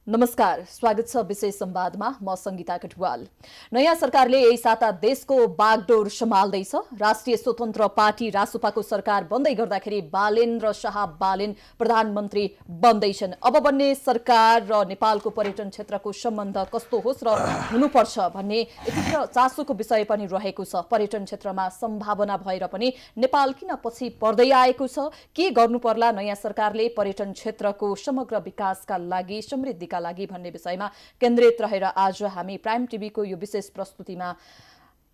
नमस्कार, स्वागत छ विशेष संवादमा। म संगीता कटुवाल। नयाँ सरकारले यही साता देशको बागडोर सम्हाल्दैछ। राष्ट्रिय स्वतन्त्र पार्टी रासुपाको सरकार बन्दै गर्दाखेरि बालेन्द्र शाह बालेन प्रधानमन्त्री बन्दैछन्। अब बन्ने सरकार र नेपालको पर्यटन क्षेत्रको सम्बन्ध कस्तो होस् र हुनुपर्छ भन्ने यतिखेर चासोको विषय पनि रहेको छ। पर्यटन क्षेत्रमा सम्भावना भएर पनि नेपाल किन पछि पर्दै आएको छ? के गर्नुपर्ला नयाँ सरकारले पर्यटन क्षेत्रको समग्र विकासका लागि, समृद्धिका लागि भन्ने विषयमा केन्द्रित रहेर आज हामी प्राइम टिभीको यो विशेष प्रस्तुतिमा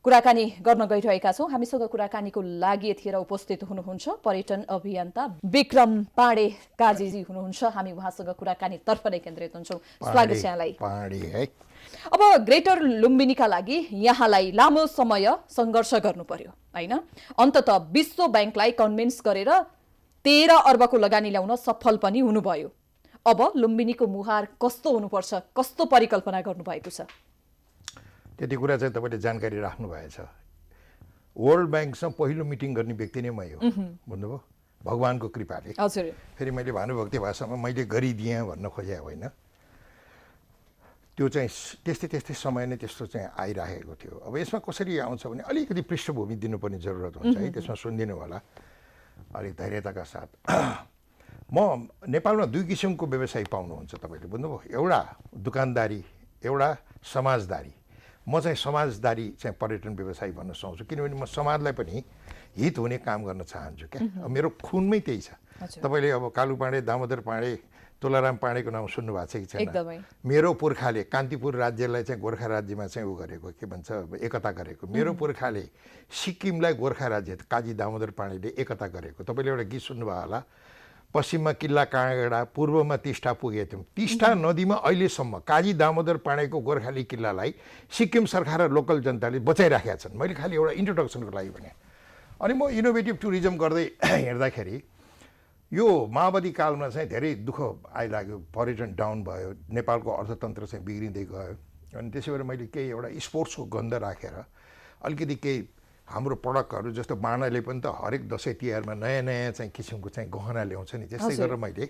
कुराकानी गर्न गइरहेका छौं। हामीसँग कुराकानीको लागि यतिखेर उपस्थित हुनुहुन्छ पर्यटन अभियन्ता विक्रम पाण्डे काजीजी हुनुहुन्छ। हामी उहाँसँग कुराकानी तर्फ नै केन्द्रित हुन्छौं। स्वागत छ यहाँलाई। अब ग्रेटर लुम्बिनीका लागि यहाँलाई लामो समय संघर्ष गर्नु पर्यो हैन? अन्ततः विश्व बैंकलाई कन्भिन्स गरेर 13 अर्बको लगानी ल्याउन सफल पनि हुनुभयो। अब लुम्बिनीको मुहार कस्तो हुनुपर्छ, कस्तो परिकल्पना गर्नुभएको छ? त्यति कुरा चाहिँ तपाईले जानकारी राख्नु भएछ। वर्ल्ड बैंकसँग पहिलो मिटिङ गर्ने व्यक्ति नै मै हो, बुझ्नुभयो? भगवानको कृपाले। हजुर। फेरि मैले भानुभक्ति भाषामा मैले गरिदिएँ भन्न खोजे होइन, त्यो चाहिँ त्यस्तै समय नै त्यस्तो चाहिँ आइरहेको थियो। अब यसमा कसरी आउँछ भने अलिकति पृष्ठभूमि दिनुपर्ने जरुरत हुन्छ है, त्यसमा सुनिदिनु होला अलिक धैर्यताका साथ। म नेपालमा दुई किसिमको व्यवसाय पाउनुहुन्छ तपाईँले, बुझ्नुभयो? एउटा दुकानदारी, एउटा समाजदारी। म चाहिँ समाजदारी चाहिँ पर्यटन व्यवसाय भन्न सक्छु, किनभने म समाजलाई पनि हित हुने काम गर्न चाहन्छु क्या। मेरो खुनमै त्यही छ। तपाईँले अब कालु पाण्डे, दामोदर पाण्डे, तुलाराम पाण्डेको नाम सुन्नु भएको छ कि छैन? मेरो पुर्खाले कान्तिपुर राज्यलाई चाहिँ गोर्खा राज्यमा चाहिँ ऊ गरेको, के भन्छ, एकता गरेको। मेरो पुर्खाले सिक्किमलाई गोर्खा राज्य काजी दामोदर पाण्डेले एकता गरेको। तपाईँले एउटा गीत सुन्नुभयो होला, पश्चिममा किल्ला काँगडा, पूर्वमा टिस्टा पुगेको थियौँ। टिस्टा नदीमा अहिलेसम्म काजी दामोदर पाण्डेको गोर्खाली किल्लालाई सिक्किम सरकार र लोकल जनताले बचाइराखेका छन्। मैले खालि एउटा इन्ट्रोडक्सनको लागि भने। अनि म इनोभेटिभ टुरिज्म गर्दै हिँड्दाखेरि यो माओवादी कालमा चाहिँ धेरै दुःख आइलाग्यो, पर्यटन डाउन भयो, नेपालको अर्थतन्त्र चाहिँ बिग्रिँदै गयो। अनि त्यसै भएर मैले केही एउटा स्पोर्ट्सको गन्ध राखेर अलिकति केही हाम्रो प्रडक्टहरू जस्तो बाणाले पनि त हरेक दसैँ तिहारमा नयाँ नयाँ चाहिँ किसिमको चाहिँ गहना ल्याउँछ नि, त्यस्तै गरेर मैले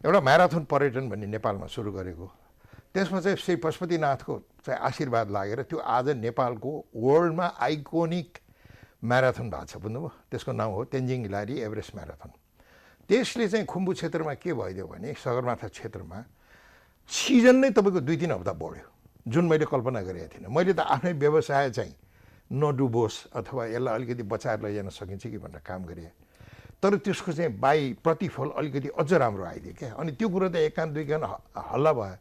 एउटा म्याराथन पर्यटन भन्ने नेपालमा सुरु गरेको। त्यसमा चाहिँ श्री पशुपतिनाथको चाहिँ आशीर्वाद लागेर त्यो आज नेपालको वर्ल्डमा आइकोनिक म्याराथन भएको छ, बुझ्नुभयो? त्यसको नाम हो तेन्जिङ हिलारी एभरेस्ट म्याराथन। त्यसले चाहिँ खुम्बु क्षेत्रमा के भइदियो भने सगरमाथा क्षेत्रमा सिजन नै तपाईँको 2-3 हप्ता बढ्यो, जुन मैले कल्पना गरेको थिइनँ। मैले त आफ्नै व्यवसाय चाहिँ नडुबोस् अथवा यसलाई अलिकति बचाएर लैजान सकिन्छ कि भनेर काम गरेँ, तर त्यसको चाहिँ प्रतिफल अलिकति अझ राम्रो आइदियो क्या। अनि त्यो कुरो त एक कान दुई कान हल्ला भयो।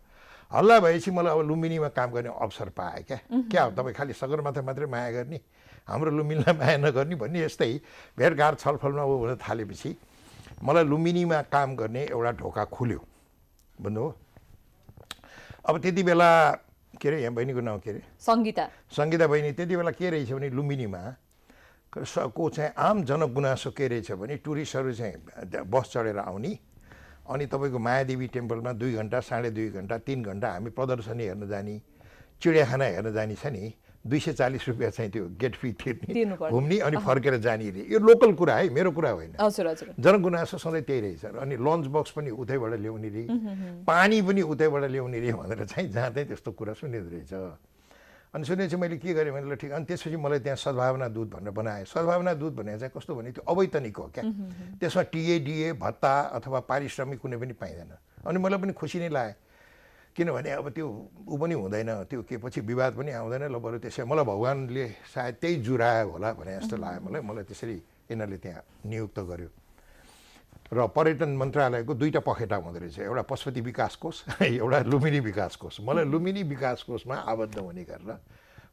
हल्ला भएपछि मलाई अब लुम्बिनीमा काम गर्ने अवसर पाएँ क्या हो, तपाईँ खालि सगरमाथा मात्रै माया गर्ने, हाम्रो लुम्बिनीलाई माया नगर्ने भन्ने यस्तै भेटघाट छलफलमा ऊ हुन थालेपछि मलाई लुम्बिनीमा काम गर्ने एउटा ढोका खुल्यो, बुझ्नुभयो? अब त्यति बेला के अरे, यहाँ बहिनीको नाम के अरे, सङ्गीता बहिनी। त्यति बेला के रहेछ भने लुम्बिनीमा को चाहिँ आम जनगुनासो के रहेछ भने टुरिस्टहरू चाहिँ बस चढेर आउने, अनि तपाईँको मायादेवी टेम्पलमा 2 घन्टा, 2.5 घन्टा, 3 घन्टा हामी प्रदर्शनी हेर्न जाने, चिडियाखाना हेर्न जाने छ नि, 240 रुपियाँ चाहिँ त्यो गेट फी तिर्ने, घुम्ने अनि फर्केर जाने रे। यो लोकल कुरा है, मेरो कुरा होइन। जनगुनासो सधैँ त्यही रहेछ। अनि लन्च बक्स पनि उतैबाट ल्याउने रे, पानी पनि उतैबाट ल्याउने रे भनेर चाहिँ जहाँ चाहिँ त्यस्तो कुरा सुनिँदो रहेछ। अनि सुनेपछि मैले के गरेँ भने ल ठिक। अनि त्यसपछि मलाई त्यहाँ सद्भावना दूत भनेर बनाएँ। सद्भावना दूत भनेर चाहिँ कस्तो भने त्यो अवैतनिक हो क्या, त्यसमा टिए भत्ता अथवा पारिश्रमिक कुनै पनि पाइँदैन। अनि मलाई पनि खुसी नै लाग्यो, किनभने अब त्यो ऊ पनि हुँदैन, त्यो के पछि विवाद पनि आउँदैन। ल बरु त्यसै मलाई भगवान्ले सायद त्यही जुरायो होला भने जस्तो लाग्यो मलाई त्यसरी यिनीहरूले त्यहाँ नियुक्त गर्यो। र पर्यटन मन्त्रालयको 2टा पखेटा हुँदो रहेछ, एउटा पशुपति विकास कोष, एउटा लुम्बिनी विकास कोष। मलाई लुम्बिनी विकास कोषमा आबद्ध हुने गरेर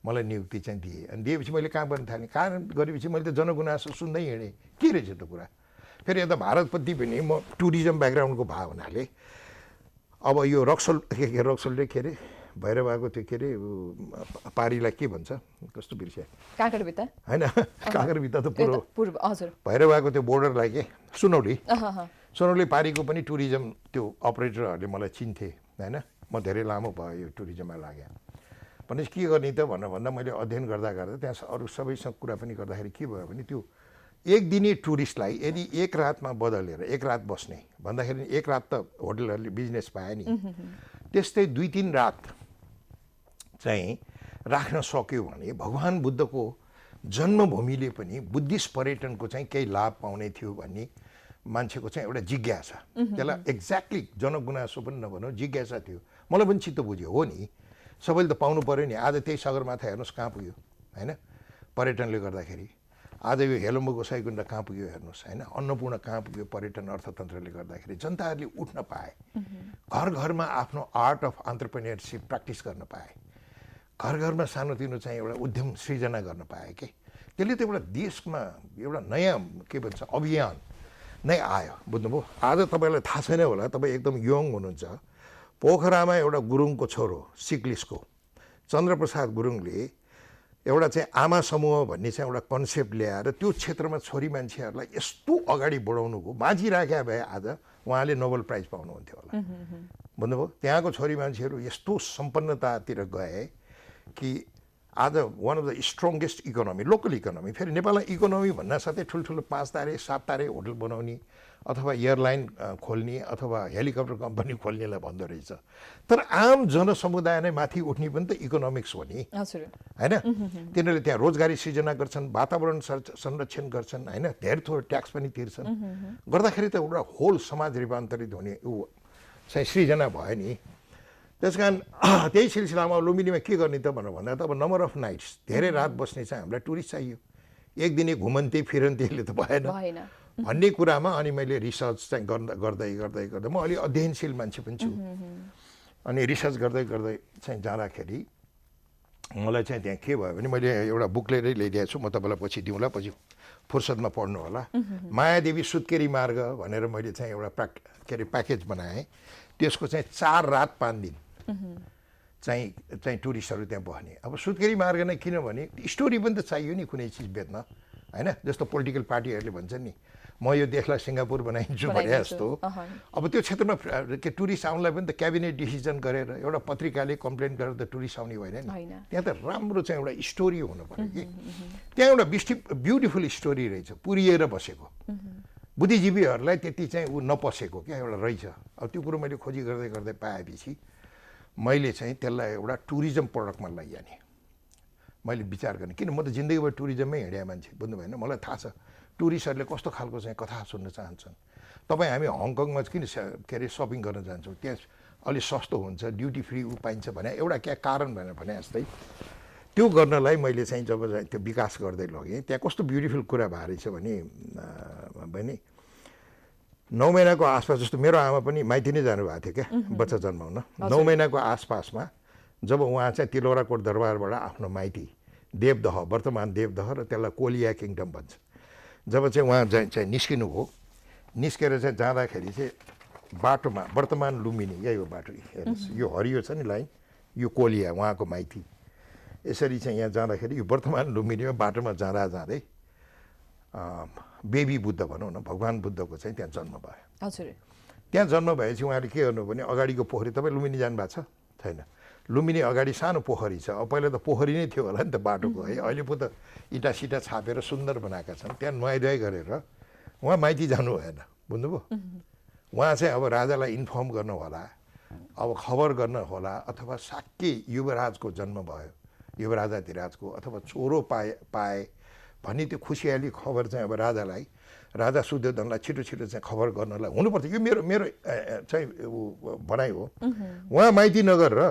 मलाई नियुक्ति चाहिँ दिए। अनि दिएपछि मैले काम गर्न थालेँ। काम गरेपछि मैले त जनगुनासो सुन्दै हिँडेँ, के रहेछ त्यो कुरा। फेरि यता भारतप्रति पनि म टुरिज्म ब्याकग्राउन्डको भयो हुनाले अब यो रक्सोलले के अरे भैरवाको त्यो के अरे पारीलाई के भन्छ, कस्तो बिर्स्या, काँकरभित्ता होइन, काँकरभित्ता त पूर्व, हजुर, भैरवाको त्यो बोर्डरलाई के सुनौली पारीको पनि टुरिज्म त्यो अपरेटरहरूले मलाई चिन्थे होइन। म धेरै लामो भयो यो टुरिज्ममा लाग्यो। भनेपछि के गर्ने त भन्दा मैले अध्ययन गर्दा त्यहाँ अरू सबैसँग कुरा पनि गर्दाखेरि के भयो भने त्यो एक दिने टुरिस्टलाई यदि एक रातमा बदलेर एक रात बस्ने भन्दाखेरि एक रात त होटलहरूले बिजनेस पाए नि, त्यस्तै 2-3 रात चाहिँ राख्न सक्यो भने भगवान् बुद्धको जन्मभूमिले पनि बुद्धिस्ट पर्यटनको चाहिँ केही लाभ पाउने थियो भन्ने मान्छेको चाहिँ एउटा जिज्ञासा, त्यसलाई एक्ज्याक्टली जनगुनासो पनि नभनौँ, जिज्ञासा थियो। मलाई पनि चित्त बुझ्यो, हो नि सबैले त पाउनु पऱ्यो नि। आज त्यही सगरमाथा हेर्नुहोस् कहाँ पुग्यो होइन, पर्यटनले गर्दाखेरि। आज यो हेलम्बु गोसाइकुण्ड कहाँ पुग्यो हेर्नुहोस् होइन, अन्नपूर्ण कहाँ पुग्यो पर्यटन अर्थतन्त्रले गर्दाखेरि। जनताहरूले उठ्न पाए, घर घरमा आफ्नो आर्ट अफ एन्टरप्रेन्योरसिप प्र्याक्टिस गर्न पाए, घर घरमा सानोतिनो चाहिँ एउटा उद्यम सृजना गर्न पाए के। त्यसले त एउटा देशमा एउटा नयाँ के भन्छ अभियान नै आयो, बुझ्नुभयो। आज तपाईँलाई थाहा छैन होला, तपाईँ एकदम यङ हुनुहुन्छ। पोखरामा एउटा गुरुङको छोरो सिक्लिसको चन्द्रप्रसाद गुरुङले एउटा चाहिँ आमा समूह भन्ने चाहिँ एउटा कन्सेप्ट ल्याएर त्यो क्षेत्रमा छोरी मान्छेहरूलाई यस्तो अगाडि बढाउनु भयो। माझी राख्या भए आज उहाँले नोबेल प्राइज पाउनुहुन्थ्यो होला, बुझ्नुभयो। त्यहाँको छोरी मान्छेहरू यस्तो सम्पन्नतातिर गए कि आज one of the strongest economy, local economy. फेरि नेपालमा इकोनोमी भन्न साथै ठुल्ठुलो 5 तारे 7 तारे होटल बनाउने अथवा एयरलाइन खोल्ने अथवा हेलिकप्टर कम्पनी खोल्नेलाई भन्दो रहेछ। तर आम जनसमुदाय नै माथि उठ्ने पनि त इकोनोमिक्स हो नि होइन। तिनीहरूले त्यहाँ रोजगारी सृजना गर्छन्, वातावरण संरक्षण गर्छन् होइन, धेरै थोर ट्याक्स पनि तिर्छन्, गर्दाखेरि त एउटा होल समाज रूपान्तरित हुने ऊ चाहिँ सृजना भयो नि। त्यस कारण त्यही सिलसिलामा लुम्बिनीमा के गर्ने त भनेर भन्दा त अब नम्बर अफ नाइट्स, धेरै रात बस्ने चाहिँ हामीलाई टुरिस्ट चाहियो। एक दिने घुमन्ते फिरन्तेले त भएन भन्ने कुरामा अनि मैले रिसर्च चाहिँ गर्दै म अलि अध्ययनशील मान्छे पनि छु। अनि रिसर्च गर्दै चाहिँ जाँदाखेरि मलाई चाहिँ त्यहाँ के भयो भने मैले एउटा बुकलेटै ल्याइदिएको छु, म तपाईँलाई पछि दिउँला, पछि फुर्सदमा पढ्नु होला। मायादेवी सुत्केरी मार्ग भनेर मैले चाहिँ एउटा प्याकेज बनाएँ। त्यसको चाहिँ 4 रात 5 दिन चाहिँ टुरिस्टहरू त्यहाँ बस्ने। अब सुत्केरी मार्ग नै किनभने स्टोरी पनि त चाहियो नि कुनै चिज बेच्न होइन। जस्तो पोलिटिकल पार्टीहरूले भन्छन् नि म यो देशलाई सिङ्गापुर बनाइदिन्छु भने जस्तो। अब त्यो क्षेत्रमा के टुरिस्ट आउनलाई पनि त क्याबिनेट डिसिजन गरेर एउटा पत्रिकाले कम्प्लेन गरेर त टुरिस्ट आउने होइन नि। त्यहाँ त राम्रो चाहिँ एउटा स्टोरी हुनु पऱ्यो कि। त्यहाँ एउटा ब्युटिफुल स्टोरी रहेछ, पुरिएर बसेको, बुद्धिजीवीहरूलाई त्यति चाहिँ ऊ नपसेको क्या एउटा रहेछ। अब त्यो कुरो मैले खोजी गर्दै पाएपछि मैले चाहिँ त्यसलाई एउटा टुरिज्म प्रडक्टमा लैजाने मैले विचार गर्ने। किन म त जिन्दगीभर टुरिज्ममै हिँड्या मान्छे, बुझ्नु भएन। मलाई थाहा छ टुरिस्टहरूले कस्तो खालको चाहिँ कथा सुन्न चाहन्छन्। तपाईँ हामी हङकङमा किन के अरे सपिङ गर्न जान्छौँ, त्यहाँ अलि सस्तो हुन्छ, ड्युटी फ्री ऊ पाइन्छ भने एउटा क्या कारण भने जस्तै त्यो गर्नलाई मैले चाहिँ जब त्यो विकास गर्दै लगेँ त्यहाँ कस्तो ब्युटिफुल कुरा भएको रहेछ भने बहिनी 9 महिनाको आसपास जस्तो मेरो आमा पनि माइती नै जानुभएको थियो क्या बच्चा जन्माउन। 9 महिनाको आसपासमा जब उहाँ चाहिँ तिलौराकोट दरबारबाट आफ्नो माइती देवदह, वर्तमान देवदह र त्यसलाई कोलिया किङडम भन्छ, जब चाहिँ उहाँ चाहिँ निस्किनु हो, निस्केर चाहिँ जाँदाखेरि चाहिँ बाटोमा वर्तमान लुम्बिनी यही हो बाटो, हेर्नुहोस् यो हरियो छ नि लाइन, यो कोलिया उहाँको माइती। यसरी चाहिँ यहाँ जाँदाखेरि यो वर्तमान लुम्बिनीमा बाटोमा जाँदै बेबी बुद्ध भनौँ न, भगवान् बुद्धको चाहिँ त्यहाँ जन्म भयो। हजुर। त्यहाँ जन्म भएपछि उहाँले के गर्नु भने अगाडिको पोखरी, तपाईँ लुम्बिनी जानुभएको छ छैन? लुम्बिनी अगाडि सानो पोखरी छ। अब पहिला त पोखरी नै थियो होला नि त बाटोको है, अहिले पो त इँटा सिटा छापेर सुन्दर बनाएका छन्। त्यहाँ नुहाइधुवाइ गरेर उहाँ माइती जानु भएन, बुझ्नुभयो। उहाँ चाहिँ अब राजालाई इन्फर्म गर्नु होला, अब खबर गर्न होला, अथवा साक्कै युवराजको जन्म भयो, युवराजाधिराजको अथवा छोरो पाए भन्ने त्यो खुसियाली खबर चाहिँ अब राजालाई, राजा सुद्धोधनलाई छिटो चाहिँ खबर गर्नलाई हुनुपर्छ। यो मेरो चाहिँ भनाइ हो। उहाँ माइती नगरेर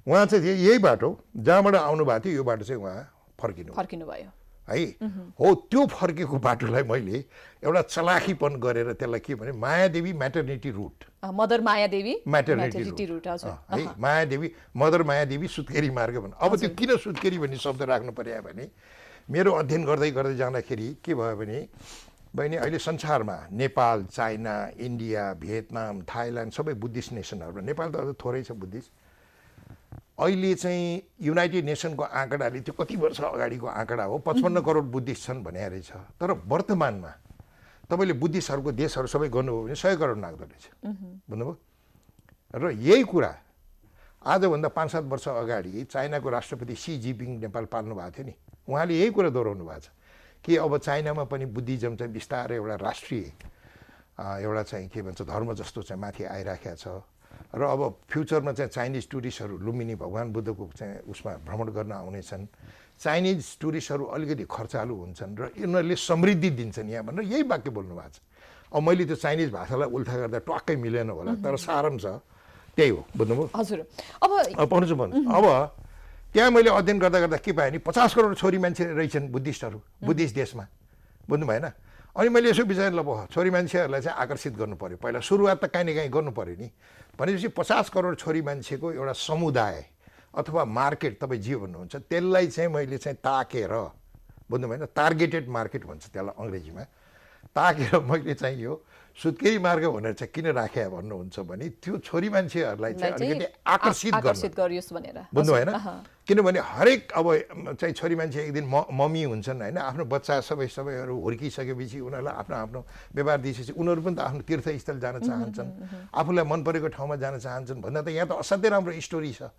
उहाँ चाहिँ यही बाटो जहाँबाट आउनु भएको थियो यो बाटो चाहिँ उहाँ फर्किनु भयो है। हो त्यो फर्केको बाटोलाई मैले एउटा चलाखीपन गरेर त्यसलाई के भने Mayadevi maternity route, mother Mayadevi maternity route है, मायादेवी मदर मायादेवी सुत्केरी मार्ग भन्नु। अब त्यो किन सुत्केरी भन्ने शब्द राख्नु पर्यो भने मेरो अध्ययन गर्दै जाँदाखेरि के भयो भने बहिनी अहिले संसारमा Nepal, China, India, Vietnam, Thailand सबै बुद्धिस्ट नेसनहरू, नेपाल त अझ थोरै छ बुद्धिस्ट। अहिले चाहिँ युनाइटेड नेसनको आँकडाले त्यो कति वर्ष अगाडिको आँकडा हो 55 करोड बुद्धिस्ट छन् भने रहेछ। तर वर्तमानमा तपाईँले बुद्धिस्टहरूको देशहरू सबै गर्नुभयो भने 100 करोड नाग्दो रहेछ, बुझ्नुभयो। र यही कुरा आजभन्दा 5-7 वर्ष अगाडि चाइनाको राष्ट्रपति सी जिनपिङ नेपाल पाल्नु भएको थियो नि, उहाँले यही कुरा दोहोऱ्याउनु भएको छ कि अब चाइनामा पनि बुद्धिज्म चाहिँ बिस्तारै एउटा राष्ट्रिय एउटा चाहिँ के भन्छ धर्म जस्तो चाहिँ माथि आइराखेको छ। र अब फ्युचरमा चाहिँ चाइनिज टुरिस्टहरू लुम्बिनी भगवान बुद्धको चाहिँ उसमा भ्रमण गर्न आउनेछन्। चाइनिज टुरिस्टहरू अलिकति खर्चालु हुन्छन् र यिनीहरूले समृद्धि दिन्छन् यहाँ भनेर यही वाक्य बोल्नु भएको छ। अब मैले त्यो चाइनिज भाषालाई उल्था गर्दा ट्वाक्कै मिलेन होला, तर सारांश त्यही हो, बुझ्नुभयो? हजुर। अब पाउनु अब त्यहाँ मैले अध्ययन गर्दा गर्दा के पाएँ नि, 50 करोड छोरी मान्छे रहेछन् बुद्धिस्टहरू बुद्धिस्ट देशमा, बुझ्नु भएन? अनि मैले यसो विचार ल छोरी मान्छेहरूलाई चाहिँ आकर्षित गर्नु पर्यो, पहिला सुरुवात त काहीँ न काहीँ गर्नु पर्यो नि। भनेपछि 50 करोड छोरी मान्छेको एउटा समुदाय अथवा मार्केट तपाईँ जे भन्नुहुन्छ त्यसलाई चाहिँ मैले चाहिँ ताकेर, बुझ्नु भएन? टार्गेटेड मार्केट भन्छ त्यसलाई अङ्ग्रेजीमा। ताकेर मैले चाहिँ यो सुत्केरी मार्ग भनेर चाहिँ किन राखे भन्नुहुन्छ भने त्यो छोरी मान्छेहरूलाई चाहिँ अलिकति आकर्षित गरियोस् भनेर, बुझ्नु भएन? किनभने हरेक अब चाहिँ छोरी मान्छे एक दिन मम्मी हुन्छन् होइन, आफ्नो बच्चा सबैहरू हुर्किसकेपछि उनीहरूलाई आफ्नो आफ्नो व्यवहार दिइसकेपछि उनीहरू पनि त आफ्नो तीर्थस्थल जान चाहन्छन्, आफूलाई मन परेको ठाउँमा जान चाहन्छन् भन्दा त यहाँ त असाध्यै राम्रो स्टोरी छ।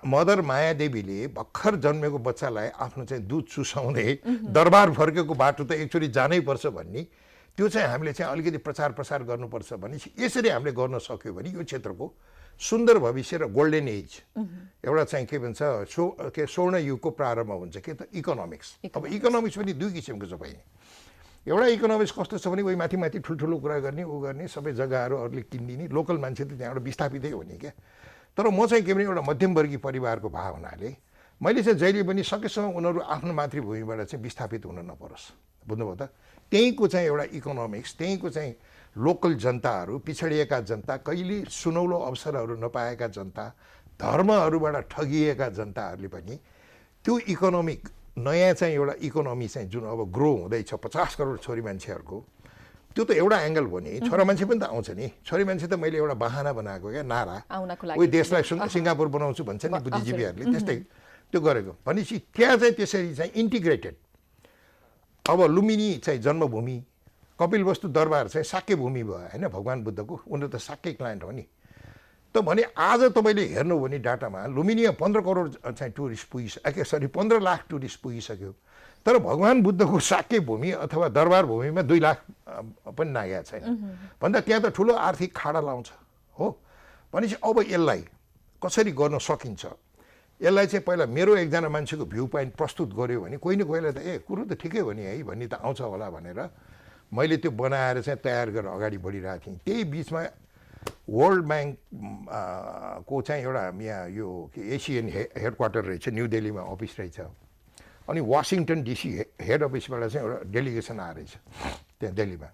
मदर मायादेवीले भर्खर जन्मेको बच्चालाई आफ्नो चाहिँ दुध चुसाउँदै दरबार फर्केको बाटो त एकचोटि जानै पर्छ भन्ने त्यो चाहिँ हामीले चाहिँ अलिकति प्रचार प्रसार गर्नुपर्छ भने यसरी हामीले गर्न सक्यो भने यो क्षेत्रको सुन्दर भविष्य र गोल्डन एज एउटा चाहिँ के भन्छ स्वर्ण युगको प्रारम्भ हुन्छ के त इकोनोमिक्स। अब इकोनोमिक्स पनि दुई किसिमको छ भाइ। एउटा इकोनोमिक्स कस्तो छ भने उही माथि माथि ठुल्ठुलो कुरा गर्ने ऊ गर्ने सबै जग्गाहरू अरूले किनिदिने, लोकल मान्छे त त्यहाँबाट विस्थापितै हुने क्या। तर म चाहिँ के भने एउटा मध्यमवर्गीय परिवारको भए हुनाले मैले चाहिँ जहिले पनि सकेसम्म उनीहरू आफ्नो मातृभूमिबाट चाहिँ विस्थापित हुन नपरोस्, बुझ्नुभयो त? त्यहीँको चाहिँ एउटा इकोनोमिक्स, त्यहीँको चाहिँ लोकल जनताहरू, पिछडिएका जनता, कहिले सुनौलो अवसरहरू नपाएका जनता, धर्महरूबाट ठगिएका जनताहरूले पनि त्यो इकोनोमिक नयाँ चाहिँ एउटा इकोनोमी चाहिँ जुन अब ग्रो हुँदैछ 50 करोड छोरी मान्छेहरूको, त्यो त एउटा एङ्गल हो नि। छोरा मान्छे पनि त आउँछ नि, छोरी मान्छे त मैले एउटा बहाना बनाएको क्या, नारा उही देशलाई सिङ्गापुर बनाउँछु भन्छ नि बुद्धिजीवीहरूले, त्यस्तै त्यो गरेको। भनेपछि त्यहाँ चाहिँ त्यसरी चाहिँ इन्टिग्रेटेड अब लुम्बिनी चाहिँ जन्मभूमि, कपिलवस्तु दरबार चाहिँ शाक्य भूमि भयो होइन भगवान बुद्धको, उनीहरू त शाक्य क्लाइन्ट हो नि। त भने आज तपाईँले हेर्नु भने डाटामा लुम्बिनीमा 15 करोड चाहिँ टुरिस्ट पुगिसक्यो, 15 लाख टुरिस्ट पुगिसक्यो, तर भगवान बुद्धको शाक्य भूमि अथवा दरबार भूमिमा 2 लाख पनि नागेको छैन भन्दा त्यहाँ त ठुलो आर्थिक खाडा लाउँछ हो। भनेपछि अब यसलाई कसरी गर्न सकिन्छ, यसलाई चाहिँ पहिला मेरो एकजना मान्छेको भ्यू पोइन्ट प्रस्तुत गर्यो भने कोही न कोहीलाई त कुरो त ठिकै हो नि है भन्ने त आउँछ होला भनेर मैले त्यो बनाएर चाहिँ तयार गरेर अगाडि बढिरहेको थिएँ। त्यही बिचमा वर्ल्ड ब्याङ्क को चाहिँ एउटा यहाँ यो एसियन हेड क्वार्टर रहेछ, न्यू दिल्लीमा अफिस रहेछ, अनि वासिङटन डिसी हेड अफिसबाट चाहिँ एउटा डेलिगेसन आएछ त्यहाँ दिल्लीमा।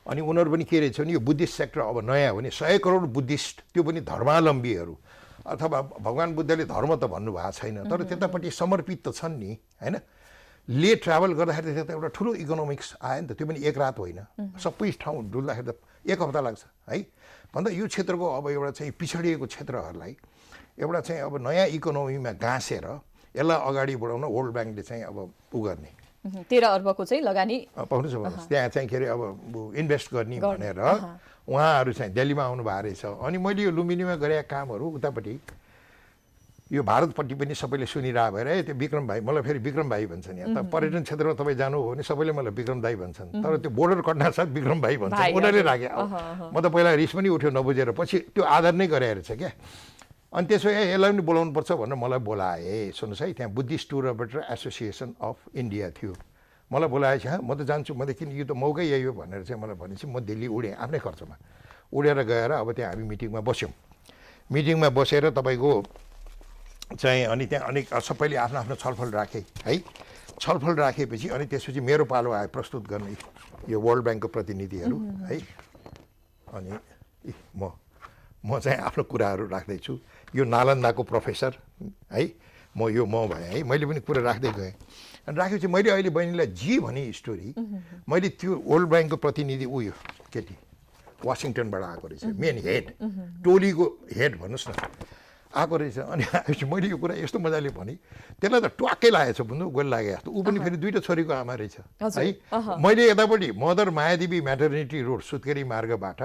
अनि उनीहरू पनि के रहेछ भने यो बुद्धिस्ट सेक्टर अब नयाँ हो नि, 100 करोड बुद्धिस्ट, त्यो पनि धर्मावलम्बीहरू, अथवा भगवान बुद्धले धर्म त भन्नुभएको छैन तर त्यतापट्टि समर्पित त छन् नि होइन। ले ट्राभल गर्दाखेरि त्यता एउटा ठुलो इकोनोमिक्स आयो नि त, त्यो पनि एक रात होइन, सबै ठाउँ डुल्दाखेरि त 1 हप्ता लाग्छ है। भन्दा यो क्षेत्रको अब एउटा चाहिँ पिछडिएको क्षेत्रहरूलाई एउटा चाहिँ अब नयाँ इकोनोमीमा गाँसेर यसलाई अगाडि बढाउन वर्ल्ड ब्याङ्कले चाहिँ अब उ गर्ने 13 अर्बको चाहिँ लगानी पाउनुहुन्छ त्यहाँ चाहिँ के अरे अब इन्भेस्ट गर्ने भनेर उहाँहरू चाहिँ दिल्लीमा आउनु भएको रहेछ। अनि मैले यो लुम्बिनीमा गरेका कामहरू उतापट्टि यो भारतपट्टि पनि सबैले सुनिरहेको भएर त्यो विक्रम भाइ, मलाई फेरि विक्रम भाइ भन्छन्। यहाँ त पर्यटन क्षेत्रमा तपाईँ जानु हो भने सबैले मलाई विक्रम दाई भन्छन्, तर त्यो बोर्डर कट्ना साथ विक्रम भाइ भन्छन्, उनीहरूले राखे। म त पहिला रिस पनि उठ्यो नबुझेर, पछि त्यो आधार नै गरे रहेछ क्या। अनि त्यसो यसलाई पनि बोलाउनुपर्छ भनेर मलाई बोलाए। सुन्नुहोस् है, त्यहाँ Buddhist tour operator association of India थियो, मलाई बोलाएछ। म त जान्छु, म त किन यो त मौकै यही हो भनेर चाहिँ मलाई भनेपछि म दिल्ली उडेँ आफ्नै खर्चमा। उडेर गएर अब त्यहाँ हामी मिटिङमा बस्यौँ। मिटिङमा बसेर तपाईँको चाहिँ अनि त्यहाँ अनेक सबैले आफ्नो आफ्नो छलफल राखे है। छलफल राखेपछि अनि त्यसपछि मेरो पालो आयो प्रस्तुत गर्ने यो वर्ल्ड ब्याङ्कको प्रतिनिधिहरू है। अनि म चाहिँ आफ्नो कुराहरू राख्दैछु, यो नालन्दाको प्रोफेसर है, म भएँ है, मैले पनि कुरा राख्दै गएँ। अनि राखेपछि मैले अहिले बहिनीलाई जे भने स्टोरी मैले त्यो वर्ल्ड ब्याङ्कको प्रतिनिधि उयो केटी वासिङटनबाट आएको रहेछ, मेन हेड टोलीको हेड भन्नुहोस् न आएको रहेछ। अनि आएपछि मैले यो कुरा यस्तो मजाले भने त्यसलाई त ट्वाक्कै लागेको छ, बुझ्नु गोल लागे जस्तो। ऊ पनि फेरि 2टा छोरीको आमा रहेछ है। मैले यतापट्टि मदर मायादेवी म्याटर्निटी रोड सुत्केरी मार्गबाट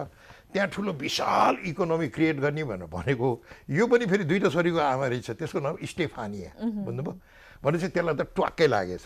त्यहाँ ठुलो विशाल इकोनोमी क्रिएट गर्ने भनेको यो पनि फेरि 2टा छोरीको आमा रहेछ, त्यसको नाम स्टेफानिया, बुझ्नुभयो? भनेपछि त्यसलाई त ट्वाक्कै लागेछ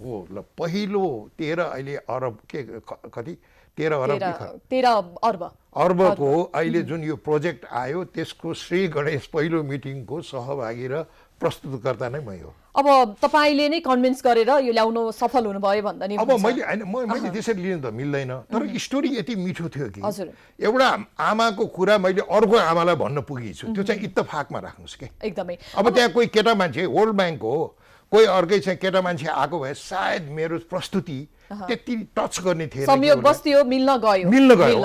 हो। ल पहिलो 13 अहिले अरब के कति 13 अरब कि 13 अर्ब अर्बको अहिले जुन यो प्रोजेक्ट आयो त्यसको श्री गणेश पहिलो मिटिङको सहभागी र प्रस्तुतकर्ता नै मै हो। अब तपाईँले नै कन्भिन्स गरेर यो ल्याउनु सफल हुनुभयो भन्दा नि अब मैले त्यसरी लिनु त मिल्दैन, तर स्टोरी यति मिठो थियो कि हजुर। एउटा आमाको कुरा मैले अर्को आमालाई भन्न पुगेको छु, त्यो चाहिँ इत्तफाकमा राख्नुहोस् के। एकदमै। अब त्यहाँ कोही केटा मान्छे वर्ल्ड ब्याङ्क हो, कोही अर्कै चाहिँ केटा मान्छे आएको भए सायद मेरो प्रस्तुति त्यति टच गर्ने थिएन, संयोग बस्यो, मिल्न गयो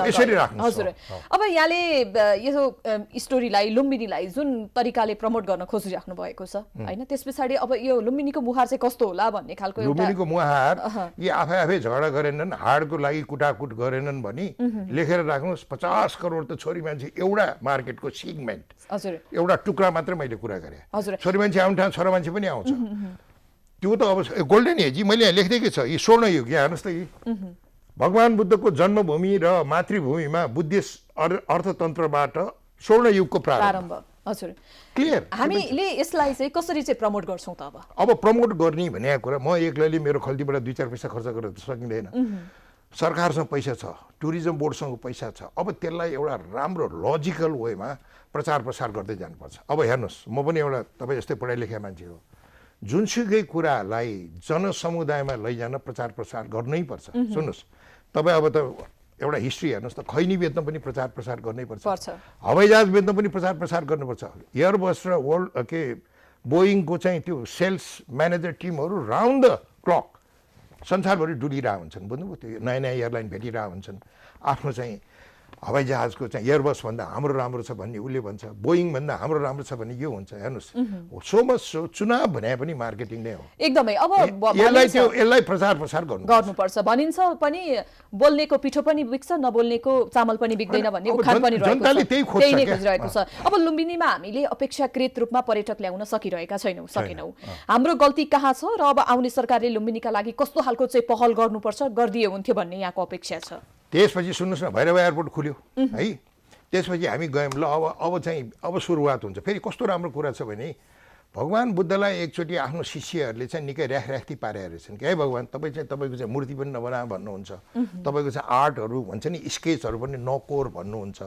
यसरी राख्नुहोस्। हजुर। अब यहाँले यो स्टोरीलाई लुम्बिनीलाई जुन तरिकाले प्रमोट गर्न खोजिराख्नु भएको छ हैन, त्यस पछाडि अब यो लुम्बिनीको मुहार चाहिँ कस्तो होला भन्ने खालको एउटा लुम्बिनीको मुहार यी आफै झगडा गरेनन्, हाडको लागि कुटाकुट गरेनन् भनी लेखेर राख्नुहोस्। 50 करोड त छोरी मान्छे एउटा मार्केटको सेगमेन्ट, हजुर, एउटा टुक्रा मात्रै मैले कुरा गरेँ। हजुर। छोरी मान्छे आउने ठाउँ छोरा मान्छे पनि आउँछ। त्यो त अब गोल्डन एज मैले यहाँ लेखिदिएकै छ, यी स्वर्ण युग। यहाँ हेर्नुहोस् त, यी भगवान बुद्धको जन्मभूमि र मातृभूमिमा बुद्धिस्ट अर्थतन्त्रबाट स्वर्ण युगको प्रारम्भ। हजुर, क्लियर। हामीले यसलाई चाहिँ कसरी चाहिँ प्रमोट गर्छौँ त? अब प्रमोट गर्ने भन्ने कुरा म एक्लैले मेरो खल्तीबाट 2-4 पैसा खर्च गरेर त सकिँदैन। सरकारसँग पैसा छ, टुरिज्म बोर्डसँग पैसा छ। अब त्यसलाई एउटा राम्रो लजिकल वेमा प्रचार प्रसार गर्दै जानुपर्छ। अब हेर्नुहोस्, म पनि एउटा तपाईँ जस्तै पढाइ लेखा मान्छे हो, जुनसुकै कुरालाई जनसमुदायमा लैजान प्रचार प्रसार गर्नै पर्छ। सुन्नुहोस्, तपाईँ अब त एउटा हिस्ट्री हेर्नुहोस् त, खैनी बेच्न पनि प्रचार प्रसार गर्नै पर्छ, हवाईजहाज बेच्न पनि प्रचार प्रसार गर्नुपर्छ। एयरबस र बोइङको चाहिँ त्यो सेल्स म्यानेजर टिमहरू राउन्ड द क्लक संसारभरि डुलिरहेको हुन्छन्। बुझ्नुभयो? त्यो नयाँ नयाँ एयरलाइन भेटिरहेको हुन्छन्। आफ्नो चाहिँ हवाईजहाजको चाहिँ एयरबस भन्दा हाम्रो राम्रो छ भन्ने उसले भन्छ, बोइङ भन्दा हाम्रो राम्रो छ भन्ने यो हुन्छ। हेर्नुहोस्, सो मच सो चुनाव भने पनि मार्केटिङ नै हो। एकदमै। अब यसलाई प्रचार प्रसार गर्नुपर्छ भनिन्छ पनि, बोल्नेको पिठो पनि बिग्छ, नबोल्नेको चामल पनि बिग्दैन भन्ने उखान पनि रहेको छ। अब लुम्बिनीमा हामीले अपेक्षाकृत रूपमा पर्यटक ल्याउन सकिरहेका सकेनौँ। हाम्रो गल्ती कहाँ छ र अब आउने सरकारले लुम्बिनीका लागि कस्तो खालको चाहिँ पहल गर्नुपर्छ, गरिदिए हुन्थ्यो भन्ने यहाँको अपेक्षा छ? त्यसपछि सुन्नुहोस् न, भैरव एयरपोर्ट खुल्यो है, त्यसपछि हामी गयौँ। ल अब सुरुवात हुन्छ। फेरि कस्तो राम्रो कुरा छ भने भगवान बुद्धलाई एकचोटि आफ्नो शिष्यहरूले चाहिँ निकै र्याखी पारेका रहेछन् कि है भगवान, तपाईँ चाहिँ तपाईँको चाहिँ मूर्ति पनि नबना भन्नुहुन्छ, तपाईँको चाहिँ आर्टहरू भन्छ नि, स्केचहरू पनि नकोर भन्नुहुन्छ।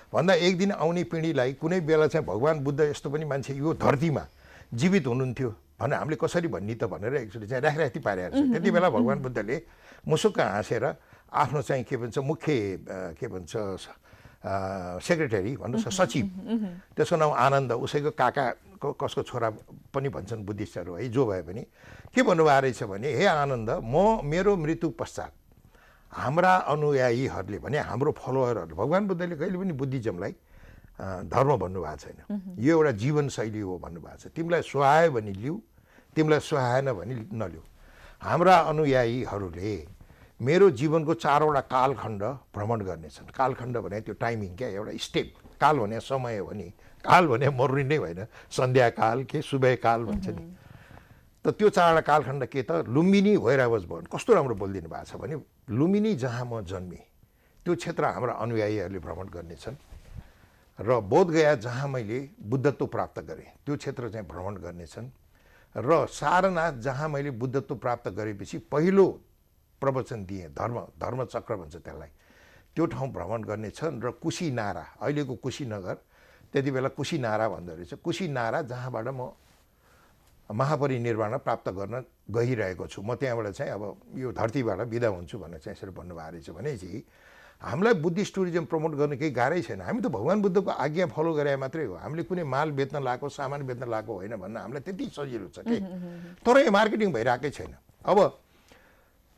भन्दा एक दिन आउने पिँढीलाई कुनै बेला चाहिँ भगवान बुद्ध यस्तो पनि मान्छे यो धरतीमा जीवित हुनुहुन्थ्यो भने हामीले कसरी भन्ने त भनेर एकचोटि चाहिँ र्याखी पारेका रहेछ। त्यति बेला भगवान बुद्धले मुसुक्क हाँसेर आफ्नो चाहिँ के भन्छ मुख्य के भन्छ सेक्रेटरी भन्नुहोस्, सचिव, त्यसको नाम आनन्द, उसैको काका कसको छोरा पनि भन्छन् बुद्धिस्टहरू है, जो भए पनि के भन्नुभएको रहेछ भने, हे आनन्द, मेरो मृत्यु पश्चात हाम्रा अनुयायीहरूले भने हाम्रो फलोवरहरूले, भगवान बुद्धले कहिले पनि बुद्धिज्मलाई धर्म भन्नुभएको छैन, यो एउटा जीवनशैली हो भन्नुभएको छ। तिमीलाई सुहायो भने लिऊ, तिमीलाई सुहाएन भने नलिऊ। हाम्रा अनुयायीहरूले मेरो जीवनको 4वटा कालखण्ड भ्रमण गर्नेछन्। कालखण्ड भने त्यो टाइमिङ क्या, एउटा स्टेप। काल भने समय हो नि, काल भने मर्नी नै होइन, सन्ध्याकाल के सुबहकाल भन्छ नि। त त्यो 4वटा कालखण्ड के त, Lumbini where I was born. कस्तो राम्रो बोलिदिनु भएको छ भने, लुम्बिनी जहाँ म जन्मेँ त्यो क्षेत्र हाम्रा अनुयायीहरूले भ्रमण गर्नेछन्, र बोधगया जहाँ मैले बुद्धत्व प्राप्त गरेँ त्यो क्षेत्र चाहिँ भ्रमण गर्नेछन्, र सारनाथ जहाँ मैले बुद्धत्व प्राप्त गरेपछि पहिलो प्रवचन दिएँ, धर्मचक्र भन्छ त्यसलाई, त्यो ठाउँ भ्रमण गर्नेछन्, र कुशीनारा, अहिलेको कुशीनगर, त्यति बेला कुशीनारा भन्दो रहेछ, कुशीनारा जहाँबाट म महापरिनिर्वाण प्राप्त गर्न गइरहेको छु, म त्यहाँबाट चाहिँ अब यो धरतीबाट बिदा हुन्छु भनेर चाहिँ यसरी भन्नुभएको रहेछ। भनेपछि हामीलाई बुद्धिस्ट टुरिज्म प्रमोट गर्ने केही गाह्रै छैन। हामी त भगवान बुद्धको आज्ञा फलो गरे मात्रै हो, हामीले कुनै माल बेच्न लागेको, सामान बेच्न लागेको होइन भन्न हामीलाई त्यति सजिलो छ कि। तर यो मार्केटिङ भइरहेकै छैन। अब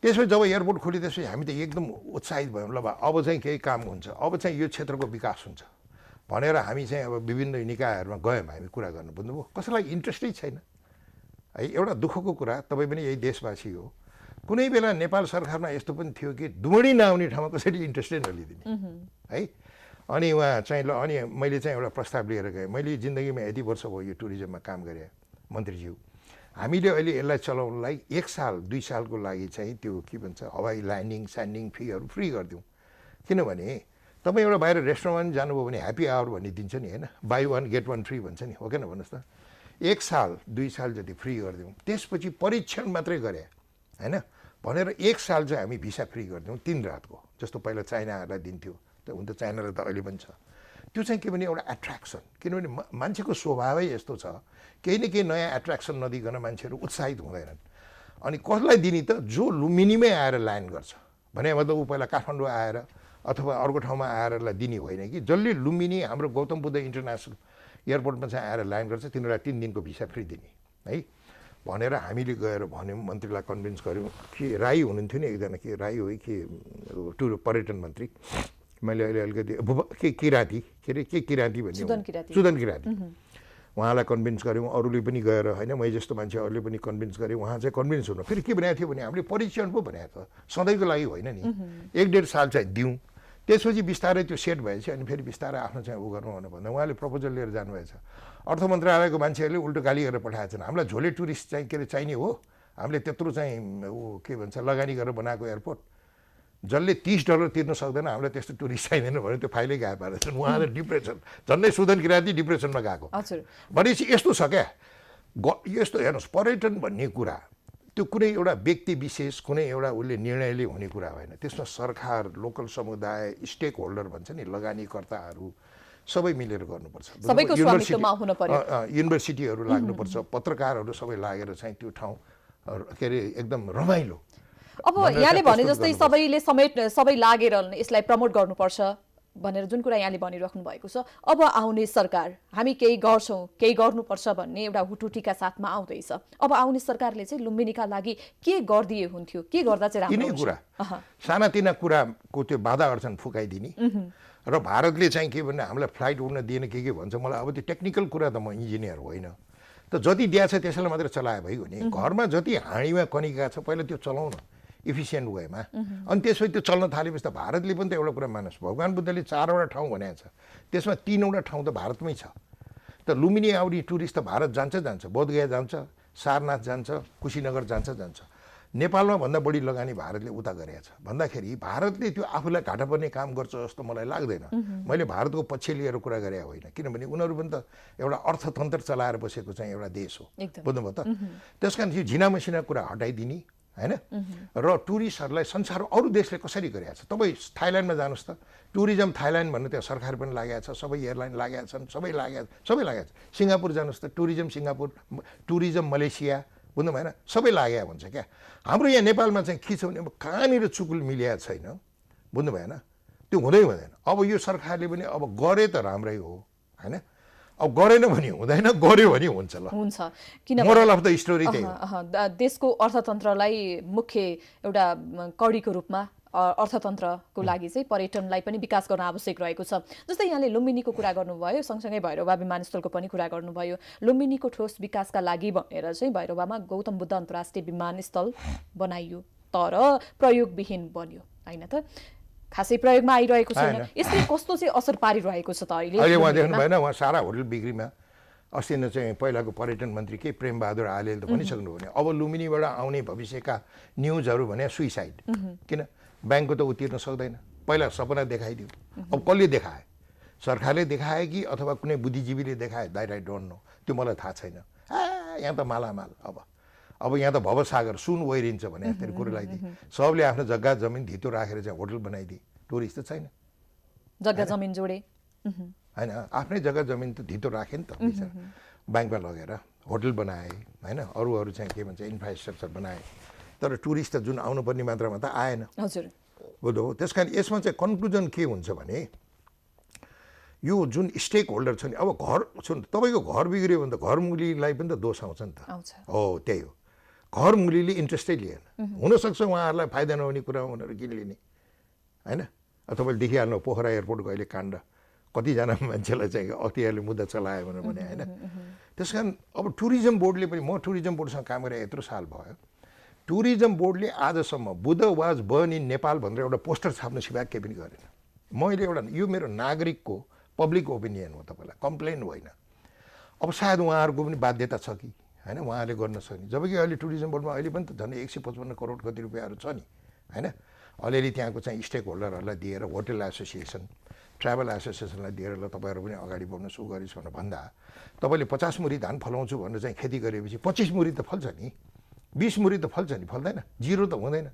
त्यसपछि जब एयरपोर्ट खुल्यो त्यसपछि हामी त एकदम उत्साहित भयौँ, ल अब चाहिँ केही काम हुन्छ, अब चाहिँ यो क्षेत्रको विकास हुन्छ भनेर हामी चाहिँ अब विभिन्न निकायहरूमा गयौँ हामी कुरा गर्नु। बुझ्नुभयो? कसैलाई इन्ट्रेस्टै छैन है। एउटा दुःखको कुरा, तपाईँ पनि यही देशवासी हो, कुनै बेला नेपाल सरकारमा यस्तो पनि थियो कि दुमडी नआउने ठाउँमा कसैले इन्ट्रेस्टै नलिदिने है। अनि उहाँ चाहिँ ल, अनि मैले चाहिँ एउटा प्रस्ताव लिएर गएँ। मैले जिन्दगीमा यति वर्ष भयो यो टुरिज्ममा काम गरेँ मन्त्रीज्यू, हामीले अहिले यसलाई चलाउनलाई 1 साल 2 सालको लागि चाहिँ त्यो के भन्छ हवाई ल्यान्डिङ स्यान्डिङ फीहरू फ्री गरिदिउँ। किनभने तपाईँ एउटा बाहिर रेस्टुरेन्टमा जानुभयो भने ह्याप्पी आवर भन्ने दिन्छ नि होइन, बाई 1 गेट 1 फ्री भन्छ नि, हो कि न भन्नुहोस् त। 1 साल 2 साल जति फ्री गरिदिउँ, त्यसपछि परीक्षण मात्रै गरे होइन, भनेर 1 साल चाहिँ हामी भिसा फ्री गरिदिउँ 3 रातको, जस्तो पहिला चाइनाहरूलाई दिन्थ्यो, त हुन त चाइनालाई त अहिले पनि छ। त्यो चाहिँ के भने एउटा एट्र्याक्सन, किनभने मान्छेको स्वभावै यस्तो छ, केही न केही नयाँ एट्र्याक्सन नदिकन मान्छेहरू उत्साहित हुँदैनन्। अनि कसलाई दिने त, जो लुम्बिनीमै आएर ल्यान्ड गर्छ भने मतलब ऊ पहिला काठमाडौँ आएर अथवा अर्को ठाउँमा आएरलाई दिने होइन कि जसले लुम्बिनी हाम्रो गौतम बुद्ध इन्टरनेसनल एयरपोर्टमा चाहिँ आएर ल्यान्ड गर्छ तिनीहरूलाई 3 दिनको भिसा फ्री दिने है भनेर हामीले गएर भन्यौँ, मन्त्रीलाई कन्भिन्स गऱ्यौँ। के राई हुनुहुन्थ्यो नि एकजना, के राई हो कि टुर पर्यटन मन्त्री, मैले अहिले अलिकति के किराँती के अरे के किराँती भन्ने सुदन किराँती, उहाँलाई कन्भिन्स गऱ्यौँ। अरूले पनि गएर होइन, मै जस्तो मान्छे अरूले पनि कन्भिन्स गऱ्यो। उहाँ चाहिँ कन्भिन्स हुनु फेरि के भनेको थियो भने हामीले परीक्षण पो भनेको छ, सधैँको लागि होइन नि, 1-1.5 साल चाहिँ दिउँ, त्यसपछि बिस्तारै त्यो सेट भएपछि अनि फेरि बिस्तारै आफ्नो चाहिँ उ गर्नु भनेर भन्दा उहाँले प्रपोजल लिएर जानुभएछ। अर्थ मन्त्रालयको मान्छेहरूले उल्टो गाली गरेर पठाएछन्, हामीलाई झोले टुरिस्ट चाहिँ के अरे चाहिने हो, हामीले त्यत्रो चाहिँ ऊ के भन्छ लगानी गरेर बनाएको एयरपोर्ट, जसले $30 तिर्न सक्दैन, हामीलाई त्यस्तो टुरिस्ट चाहिँदैन भनेर त्यो फाइलै गाए पारेछन्। उहाँले डिप्रेसन, झन्डै सुदन किराँती डिप्रेसनमा गएको भनेपछि यस्तो छ क्या। यस्तो हेर्नुहोस्, पर्यटन भन्ने कुरा त्यो कुनै एउटा व्यक्ति विशेष कुनै एउटा उसले निर्णयले हुने कुरा होइन, त्यसमा सरकार, लोकल समुदाय, स्टेक होल्डर भन्छ नि, लगानीकर्ताहरू सबै मिलेर गर्नुपर्छ। युनिभर्सिटीहरू लाग्नुपर्छ, पत्रकारहरू सबै लागेर चाहिँ त्यो ठाउँ के अरे एकदम रमाइलो। अब यहाँले भने जस्तै सबै लागेर यसलाई प्रमोट गर्नुपर्छ भनेर जुन कुरा यहाँले भनिराख्नु भएको छ, अब आउने सरकार हामी केही गर्छौँ, केही गर्नुपर्छ भन्ने एउटा हुटुटीका साथमा आउँदैछ। अब आउने सरकारले चाहिँ लुम्बिनीका लागि के गरिदिए हुन्थ्यो, के गर्दा चाहिँ राम्रो हुन्छ? कुरा सानातिना कुराको त्यो बाधा अड्चन फुकाइदिने र भारतले चाहिँ के भन्ने हामीलाई फ्लाइट उड्न दिएन के भन्छ मलाई। अब त्यो टेक्निकल कुरा त म इन्जिनियर होइन, त जति दिएको छ त्यसैलाई मात्रै चलाए भइगयो नि। घरमा जति हाँडीमा कनिका छ पहिला त्यो चलाउन इफिसियन्ट वेमा, अनि त्यसपछि त्यो चल्न थालेपछि त भारतले पनि त एउटा कुरा मानोस्, भगवान् बुद्धले 4वटा ठाउँ भनेको छ, त्यसमा 3वटा ठाउँ त भारतमै छ। त लुम्बिनी आउने टुरिस्ट त भारत जान्छ, बोधगया जान्छ, सारनाथ जान्छ, कुशीनगर जान्छ। नेपालमा भन्दा बढी लगानी भारतले उता गरेको छ भन्दाखेरि भारतले त्यो आफूलाई घाटा पर्ने काम गर्छ जस्तो मलाई लाग्दैन। मैले भारतको पक्ष लिएर कुरा गरे होइन, किनभने उनीहरू पनि त एउटा अर्थतन्त्र चलाएर बसेको चाहिँ एउटा देश हो, बुझ्नुभयो त। त्यस कारण यो झिनामसिना कुरा हटाइदिने होइन, र टुरिस्टहरूलाई संसार अरू देशले कसरी गरेको छ। तपाईँ थाइल्यान्डमा जानुहोस् त, टुरिज्म थाइल्यान्ड भन्ने त्यहाँ सरकार पनि लागेको छ, सबै एयरलाइन लागेका छन्, सबै लागेको छ। सिङ्गापुर जानुहोस् त, टुरिज्म सिङ्गापुर, टुरिज्म मलेसिया, बुझ्नु भएन, सबै लागेको हुन्छ क्या। हाम्रो यहाँ नेपालमा चाहिँ के छ भने अब कहाँनिर चुकुल मिलेको छैन, बुझ्नु भएन, त्यो हुँदैन। अब यो सरकारले पनि अब गरे त राम्रै हो होइन, अब गरेन भने हुँदैन, गर्यो भने हुन्छ। ल हुन्छ, किन मोरल अफ द स्टोरी त्यही हो। देशको अर्थतन्त्रलाई मुख्य एउटा कडीको रूपमा अर्थतन्त्रको लागि चाहिँ पर्यटनलाई पनि विकास गर्न आवश्यक रहेको छ। जस्तै यहाँले लुम्बिनीको कुरा गर्नुभयो, सँगसँगै भैरवा विमानस्थलको पनि कुरा गर्नुभयो। लुम्बिनीको ठोस विकासका लागि भनेर चाहिँ भैरवामा गौतम बुद्ध अन्तर्राष्ट्रिय विमानस्थल बनाइयो, तर प्रयोगविहीन बन्यो होइन त, खासै प्रयोगमा आइरहेको छैन। यसले कस्तो चाहिँ असर पारिरहेको छ त अहिले? उहाँ देख्नु भएन, उहाँ सारा होटल बिक्रीमा अस्ति नै चाहिँ पहिलाको पर्यटन मन्त्री के प्रेमबहादुर आलेले त भनिसक्नु भने अब लुम्बिनीबाट आउने भविष्यका न्युजहरू भने सुइसाइड, किन ब्याङ्कको त ऊ तिर्न सक्दैन, पहिला सपना देखाइदियो। अब कसले देखाए, सरकारले देखाए कि अथवा कुनै बुद्धिजीवीले देखाए, द्याट आई डोन्ट नो, त्यो मलाई थाहा छैन। यहाँ त मालामाल, अब यहाँ त भवसागर सुन ओइरिन्छ भने यस्तै कुरो लगाइदिए, सबले आफ्नो जग्गा जमिन धितो राखेर चाहिँ होटल बनाइदिए, टुरिस्ट त छैन, जग्गा जमिन जोडे होइन, आफ्नै जग्गा जमिन त धितो राखे नि त, ब्याङ्कमा लगेर होटल बनाए होइन, अरू चाहिँ के भन्छ इन्फ्रास्ट्रक्चर बनाए, तर टुरिस्ट त जुन आउनुपर्ने मात्रामा त आएन। हजुर, बुझ्नु हो। त्यस कारण यसमा चाहिँ कन्क्लुजन के हुन्छ भने यो जुन स्टेक होल्डर छ नि, अब घर सुन, तपाईँको घर बिग्रियो भने त घर मुलीलाई पनि त दोष आउँछ नि त, हो त्यही हो। घर मुलीले इन्ट्रेस्टै लिएन, हुनसक्छ उहाँहरूलाई फाइदा नहुने कुरा उनीहरू किन लिने होइन। तपाईँले देखिहाल्नु पोखरा एयरपोर्टको अहिले काण्ड, कतिजना मान्छेलाई चाहिँ अख्तियारले मुद्दा चलायो भनेर भने होइन। त्यस कारण अब टुरिज्म बोर्डले पनि, म टुरिज्म बोर्डसँग काम गरेर यत्रो साल भयो, टुरिज्म बोर्डले आजसम्म Buddha was born in Nepal भनेर एउटा पोस्टर छाप्नु सिवाय केही पनि गरेन। मैले एउटा यो मेरो नागरिकको पब्लिक ओपिनियन हो, तपाईँलाई कम्प्लेन होइन। अब सायद उहाँहरूको पनि बाध्यता छ कि होइन, उहाँहरूले गर्न सक्ने, जबकि अहिले टुरिज्म बोर्डमा अहिले पनि त झन्डै 155 करोड कति रुपियाँहरू छ नि होइन। अलिअलि त्यहाँको चाहिँ स्टेक होल्डरहरूलाई दिएर, होटल एसोसिएसन, ट्राभल एसोसिएसनलाई दिएर ल तपाईँहरू पनि अगाडि बढ्नुहोस्, उ गरिस् भनेर भन्दा तपाईँले 50 मुरी धान फलाउँछु भनेर चाहिँ खेती गरेपछि 25 मुरी त फल्छ नि, 20 मुरी त फल्छ नि, फल्दैन, 0 त हुँदैन।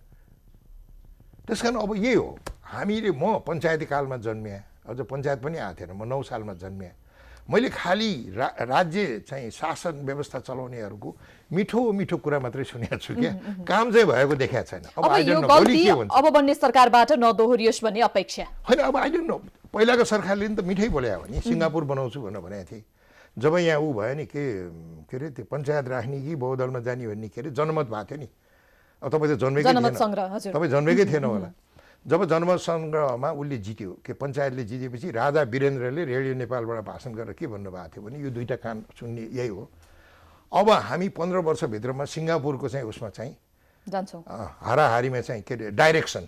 त्यस कारण अब यही हो, हामीले म पञ्चायती कालमा जन्मिएँ, अझ पञ्चायत पनि आएको थिएन, म 9 सालमा जन्मिएँ। मैले खालि राज्य चाहिँ शासन व्यवस्था चलाउनेहरूको मिठो मिठो कुरा मात्रै सुनेको छु क्या, काम चाहिँ भएको देखाएको छैन। अब यो गल्ती अब बन्ने सरकारबाट नदोहोरियोस् भन्ने अपेक्षा होइन। अब आई डोन्ट नो, पहिलाको सरकारले नि त मिठै बोल्या हो नि, सिङ्गापुर बनाउँछु भनेको थिएँ। जब यहाँ ऊ भयो नि के अरे त्यो पञ्चायत राख्ने कि बहुदलमा जाने भन्ने के अरे जनमत भएको थियो नि। अब तपाईँ त जन्मेकै थिएन, तपाईँ जन्मेकै थिएन होला। जब जनमत सङ्ग्रहमा उसले जित्यो, के पञ्चायतले जितेपछि राजा वीरेन्द्रले रेडियो नेपालबाट भाषण गरेर के भन्नुभएको थियो भने यो दुईवटा कान सुन्ने यही हो, अब हामी 15 वर्षभित्रमा सिङ्गापुरको चाहिँ उसमा चाहिँ जान्छौँ, हाराहारीमा चाहिँ के अरे डाइरेक्सन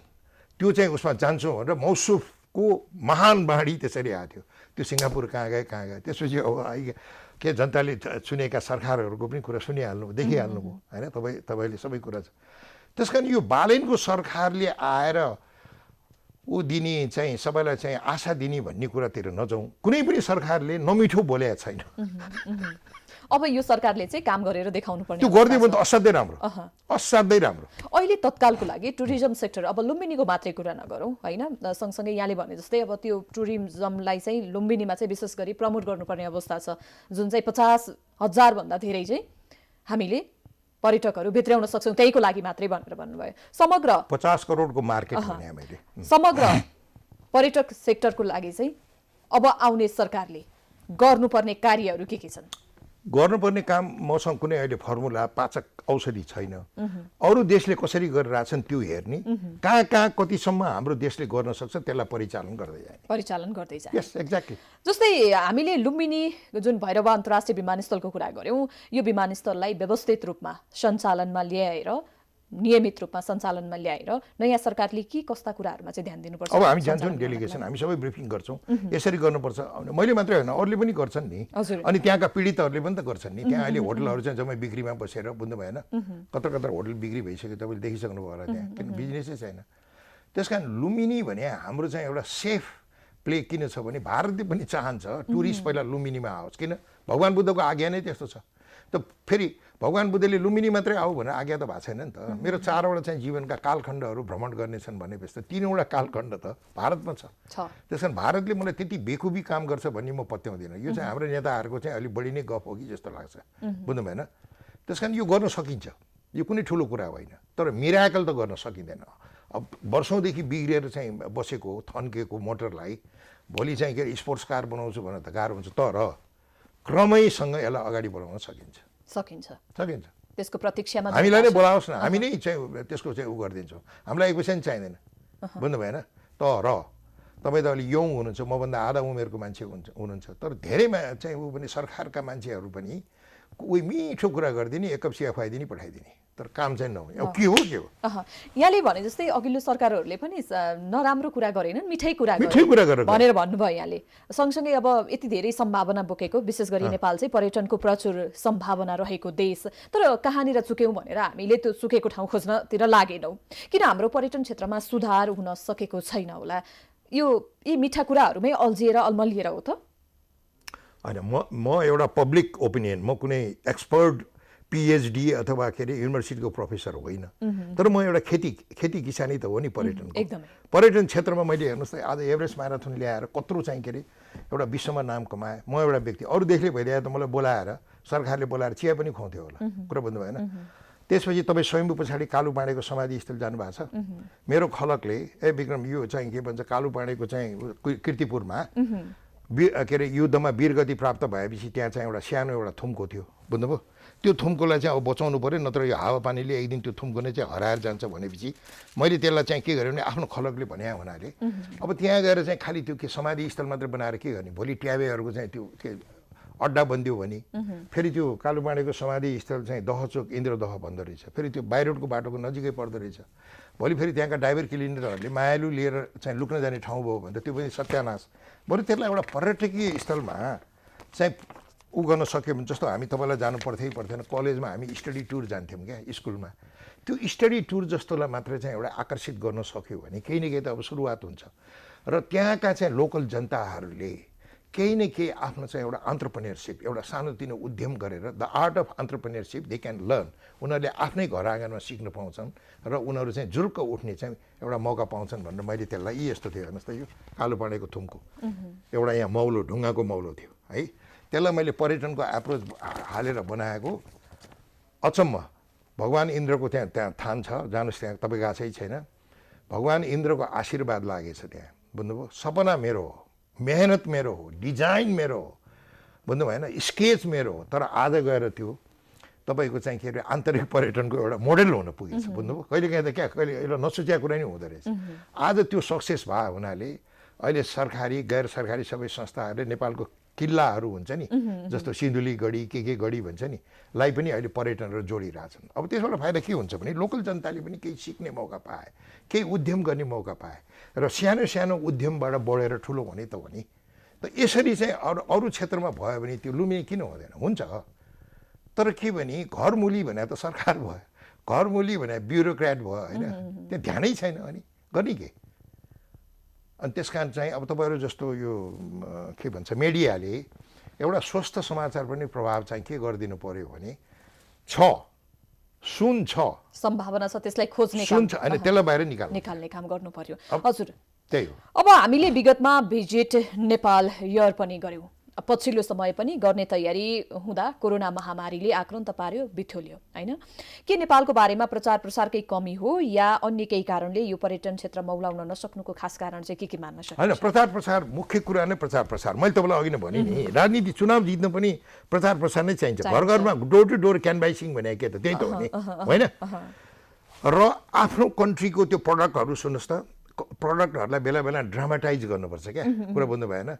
त्यो चाहिँ उसमा जान्छौँ भनेर मौसुफको महान बाढी त्यसरी आएको थियो। त्यो सिङ्गापुर कहाँ गए त्यसपछि अब के जनताले चुनेका सरकारहरूको पनि कुरा सुनिहाल्नु, देखिहाल्नुभयो होइन, तपाईँले सबै कुरा छ। त्यस कारण यो बालेनको सरकारले आएर ऊ दिने चाहिँ सबैलाई चाहिँ आशा दिने भन्ने कुरातिर नजाउँ। कुनै पनि सरकारले नमिठो बोलेको छैन। अब यो सरकारले चाहिँ काम गरेर देखाउनु पर्ने, त्यो गरिदियो भने त असाध्यै राम्रो, असाध्यै राम्रो। अहिले तत्कालको लागि टुरिज्म सेक्टर, अब लुम्बिनीको मात्रै कुरा नगरौँ होइन, सँगसँगै यहाँले भने जस्तै अब त्यो टुरिज्मलाई चाहिँ लुम्बिनीमा चाहिँ विशेष गरी प्रमोट गर्नुपर्ने अवस्था छ, जुन चाहिँ 50,000 भन्दा धेरै चाहिँ हामीले पर्यटकहरू भित्राउन सक्छौँ, त्यहीको लागि मात्रै भनेर भन्नुभयो। समग्र 50 करोडको मार्केट भने मैले समग्र पर्यटक सेक्टरको लागि चाहिँ अब आउने सरकारले गर्नुपर्ने कार्यहरू के छन्? गर्नुपर्ने काम मसँग कुनै अहिले फर्मुला पाचक औषधि छैन। अरू देशले कसरी गरिरहेछन् त्यो हेर्ने, कहाँ कतिसम्म हाम्रो देशले गर्न सक्छ त्यसलाई परिचालन गर्दै जाने। यस एक्ज्याक्टली। जस्तै हामीले लुम्बिनी जुन भैरव अन्तर्राष्ट्रिय विमानस्थलको कुरा गऱ्यौँ, यो विमानस्थललाई व्यवस्थित रूपमा सञ्चालनमा ल्याएर, नियमित रूपमा सञ्चालनमा ल्याएर नयाँ सरकारले के कस्ता कुराहरूमा चाहिँ ध्यान दिनुपर्छ? अब हामी जान्छौँ नि डेलिगेसन, हामी सबै ब्रिफिङ गर्छौँ, यसरी गर्नुपर्छ। मैले मात्रै होइन, अरूले पनि गर्छन् नि, अनि त्यहाँका पीडितहरूले पनि त गर्छन् नि। त्यहाँ अहिले होटलहरू चाहिँ जम्मै बिक्रीमा बसेर, बुझ्नु भएन, कता होटल बिक्री भइसक्यो, तपाईँले देखिसक्नु भयो होला त्यहाँ, किन बिजनेसै छैन। त्यस कारण लुम्बिनी भने हाम्रो चाहिँ एउटा सेफ प्ले किन छ भने भारतले पनि चाहन्छ टुरिस्ट पहिला लुम्बिनीमा आओस्, किन भगवान् बुद्धको आज्ञा नै त्यस्तो छ। त फेरि भगवान् बुद्धले लुम्बिनी मात्रै आऊ भनेर आज्ञा त भएको छैन नि त। मेरो 4वटा चाहिँ जीवनका कालखण्डहरू भ्रमण गर्नेछन् भनेपछि त 3वटा कालखण्ड त भारतमा छ। त्यस कारण भारतले मलाई त्यति बेखुबी काम गर्छ भन्ने म पत्याउँदिनँ। यो चाहिँ हाम्रो नेताहरूको चाहिँ अलिक बढी नै गफ हो कि जस्तो लाग्छ, बुझ्नु भएन। त्यस कारण यो गर्न सकिन्छ, यो कुनै ठुलो कुरा होइन, तर मिराकल त गर्न सकिँदैन। अब वर्षौँदेखि बिग्रिएर चाहिँ बसेको थन्केको मोटरलाई भोलि चाहिँ के अरे स्पोर्ट्स कार बनाउँछु भनेर त गाह्रो हुन्छ, तर क्रमैसँग यसलाई अगाडि बढाउन सकिन्छ। त्यसको प्रतीक्षामा हामीलाई नै बोलाओस् न, हामी नै चाहिँ त्यसको चाहिँ उ गरिदिन्छौँ, हामीलाई 1 पैसा पनि चाहिँदैन, बुझ्नु भएन। तर तपाईँ त अलिक यङ हुनुहुन्छ, मभन्दा आधा उमेरको मान्छे हुनुहुन्छ, तर धेरै चाहिँ ऊ पनि सरकारका मान्छेहरू पनि उही मिठो कुरा गरिदिने, 1 कप चिया खुवाइदिने, पठाइदिने, तर काम चाहिँ नहुने। अब के हो यहाँले भने जस्तै अघिल्लो सरकारहरूले पनि नराम्रो कुरा गरेनन्, मिठै कुरा गरेर भनेर भन्नुभयो यहाँले। सँगसँगै अब यति धेरै सम्भावना बोकेको, विशेष गरी नेपाल चाहिँ पर्यटनको प्रचुर सम्भावना रहेको देश, तर कहाँनिर चुक्यौँ भनेर हामीले त्यो चुकेको ठाउँ खोज्नतिर लागेनौँ। किन हाम्रो पर्यटन क्षेत्रमा सुधार हुन सकेको छैन होला? यी मिठा कुराहरूमै अल्मलिएर हो त? होइन, म एउटा पब्लिक ओपिनियन, म कुनै एक्सपर्ट पिएचडी अथवा के अरे युनिभर्सिटीको प्रोफेसर होइन, तर म एउटा खेती किसानी त हो नि पर्यटनको। पर्यटन क्षेत्रमा मैले हेर्नुहोस् त आज एभरेस्ट म्याराथन ल्याएर कत्रो चाहिँ के अरे एउटा विश्वमा नाम कमाएँ। म एउटा व्यक्ति, अरू देशले भइरहेको त मलाई बोलाएर, सरकारले बोलाएर चिया पनि खुवाउँथ्यो होला, कुरा बुझ्नु भएन। त्यसपछि तपाईँ स्वयम्भू पछाडि कालु पाँडेको समाधि स्थल जानुभएको छ? मेरो खलकले विक्रम यो चाहिँ के भन्छ, कालु पाँडेको चाहिँ कीर्तिपुरमा के अरे युद्धमा वीरगति प्राप्त भएपछि त्यहाँ चाहिँ एउटा सानो एउटा थुम्को थियो, बुझ्नुभयो। त्यो थुम्कोलाई चाहिँ अब बचाउनु पऱ्यो, नत्र यो हावापानीले एक दिन त्यो थुम्को नै चाहिँ हराएर जान्छ भनेपछि मैले त्यसलाई चाहिँ के गरेँ भने आफ्नो खलकले भने हुनाले अब त्यहाँ गएर चाहिँ खालि त्यो के समाधि स्थल मात्रै बनाएर के गर्ने, भोलि ट्याबेहरूको चाहिँ त्यो के अड्डा बनिदियो भने फेरि त्यो कालु पाँडेको समाधि स्थल चाहिँ दहचोक इन्द्रदह भन्दो रहेछ, फेरि त्यो बाहिरको बाटोको नजिकै पर्दो रहेछ। भोलि फेरि त्यहाँका ड्राइभर क्लिनरहरूले मायालु लिएर चाहिँ लुक्न जाने ठाउँ भयो भने त त्यो पनि सत्यानाश। बरु त्यसलाई एउटा पर्यटकीय स्थलमा चाहिँ उ गर्न सक्यो भने, जस्तो हामी तपाईँलाई जानु पर्थेन, कलेजमा हामी स्टडी टुर जान्थ्यौँ क्या स्कुलमा, त्यो स्टडी टुर जस्तोलाई मात्रै चाहिँ एउटा आकर्षित गर्न सक्यो भने केही न केही त अब सुरुवात हुन्छ। र त्यहाँका चाहिँ लोकल जनताहरूले केही न केही आफ्नो चाहिँ एउटा एन्टरप्रेन्योरसिप एउटा सानोतिनो उद्यम गरेर the art of entrepreneurship they can learn उनीहरूले आफ्नै घर आँगनमा सिक्न पाउँछन् र उनीहरू चाहिँ जुरुक्क उठ्ने चाहिँ एउटा मौका पाउँछन् भनेर मैले त्यसलाई यस्तो थियो हेर्नुहोस् त यो कालो पाँडेको थुम्को एउटा यहाँ मौलो ढुङ्गाको मौलो थियो है त्यसलाई मैले पर्यटनको एप्रोच हालेर बनाएको अचम्म भगवान् इन्द्रको त्यहाँ थान छ जानुहोस् त्यहाँ तपाईँ गएको छै छैन भगवान् इन्द्रको आशीर्वाद लागेछ त्यहाँ बुझ्नुभयो सपना मेरो हो मेहनत मेरो हो डिजाइन मेरो हो बुझ्नु भएन स्केच मेरो हो तर आज गएर त्यो तपाईँको चाहिँ के अरे आन्तरिक पर्यटनको एउटा मोडेल हुन पुगेछ बुझ्नुभयो कहिले काहीँ त क्या कहिले एउटा नसोचेको कुरा नै हुँदो रहेछ आज त्यो सक्सेस भयो हुनाले अहिले सरकारी गैर सरकारी सबै संस्थाहरूले नेपालको किल्लाहरू हुन्छ नि जस्तो सिन्धुली गढी के गढी भन्छ नि लाई पनि अहिले पर्यटनहरू जोडिरहेछन् अब त्यसबाट फाइदा के हुन्छ भने लोकल जनताले पनि केही सिक्ने मौका पाए केही उद्यम गर्ने मौका पाए र सानो सानो उद्यमबाट बढेर ठुलो हुने त हो नि त यसरी चाहिँ अरू क्षेत्रमा भयो भने त्यो लुम्बिनी किन हुँदैन हुन्छ तर के भने घरमुली भने त सरकार भयो घरमुली भने ब्युरोक्रेट भयो होइन त्यहाँ ध्यानै छैन अनि गर्ने के अनि त्यस कारण चाहिँ अब तपाईँहरू जस्तो यो के भन्छ मिडियाले एउटा स्वस्थ समाचार पनि प्रभाव चाहिँ के गरिदिनु पर्यो भने सुन छ सम्भावना छ त्यसलाई खोज्ने सुन छ अनि त्यसलाई बाहिर निकाल्ने काम गर्नु पर्यो हजुर त्यही हो अब हामीले विगतमा भिजिट नेपाल इयर पनि गर्यौं पछिल्लो समय पनि गर्ने तयारी हुँदा कोरोना महामारीले आक्रान्त पार्यो बिथोल्यो हैन के नेपालको बारेमा प्रचार प्रसारकै कमी हो या अन्य केही कारणले यो पर्यटन क्षेत्र मौलाउन नसक्नुको खास कारण चाहिँ के मान्न सकिन्छ हैन प्रचार प्रसार मुख्य कुरा नै प्रचार प्रसार मैले तपाईँलाई अघि नै भने नि राजनीति चुनाव जित्न पनि प्रचार प्रसार नै चाहिन्छ घर घरमा डोर टु डोर क्यानभासिङ भने के त त्यही त हो नि हैन र आफ्नो कन्ट्रीको त्यो प्रडक्टहरू सुन्नुहोस् त प्रडक्टहरूलाई बेला बेला ड्रामाटाइज गर्नुपर्छ क्या कुरा बुझ्नु भएन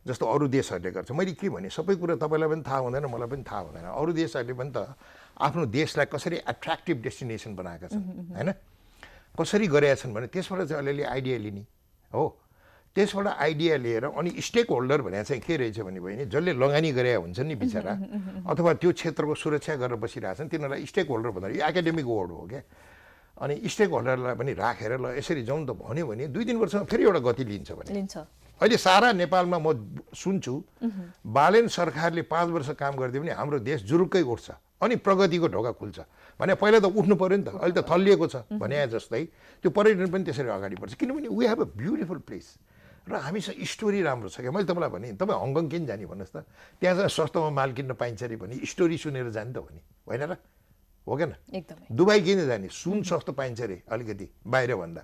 जस्तो अरू देशहरूले गर्छ मैले के भने सबै कुरा तपाईँलाई पनि थाहा हुँदैन मलाई पनि थाहा हुँदैन अरू देशहरूले पनि त आफ्नो देशलाई कसरी एट्र्याक्टिभ डेस्टिनेसन बनाएका छन् हैन कसरी गरेका छन् भने त्यसबाट चाहिँ अलिअलि आइडिया लिने हो त्यसबाट आइडिया लिएर अनि स्टेक होल्डर भने चाहिँ के रहेछ भने बहिनी जसले लगानी गरेका हुन्छन् नि बिचरा अथवा त्यो क्षेत्रको सुरक्षा गरेर बसिरहेछन् तिनीहरूलाई स्टेक होल्डर भन्दा यो एकाडेमिक वर्ड हो क्या अनि स्टेक होल्डरलाई पनि राखेर ल यसरी जाउँ त भन्यो भने 2-3 वर्षमा फेरि एउटा गति लिन्छ भने अहिले सारा नेपालमा म सुन्छु बालेन सरकारले 5 वर्ष काम गरिदियो भने हाम्रो देश जुरुक्कै उठ्छ अनि प्रगतिको ढोका खुल्छ भने पहिला त उठ्नु पर्यो नि त अहिले त थल्लिएको छ भने जस्तै त्यो पर्यटन पनि त्यसरी अगाडि बढ्छ किनभने we have a beautiful place र हामीसँग स्टोरी राम्रो छ क्या मैले तपाईँलाई भने तपाईँ हङकङ किन जाने भन्नुहोस् त त्यहाँ चाहिँ सस्तोमा माल किन्न पाइन्छ अरे भने स्टोरी सुनेर जाने त हो नि होइन र हो क्या एकदमै दुबई किन जाने सुन सस्तो पाइन्छ अरे अलिकति बाहिर भन्दा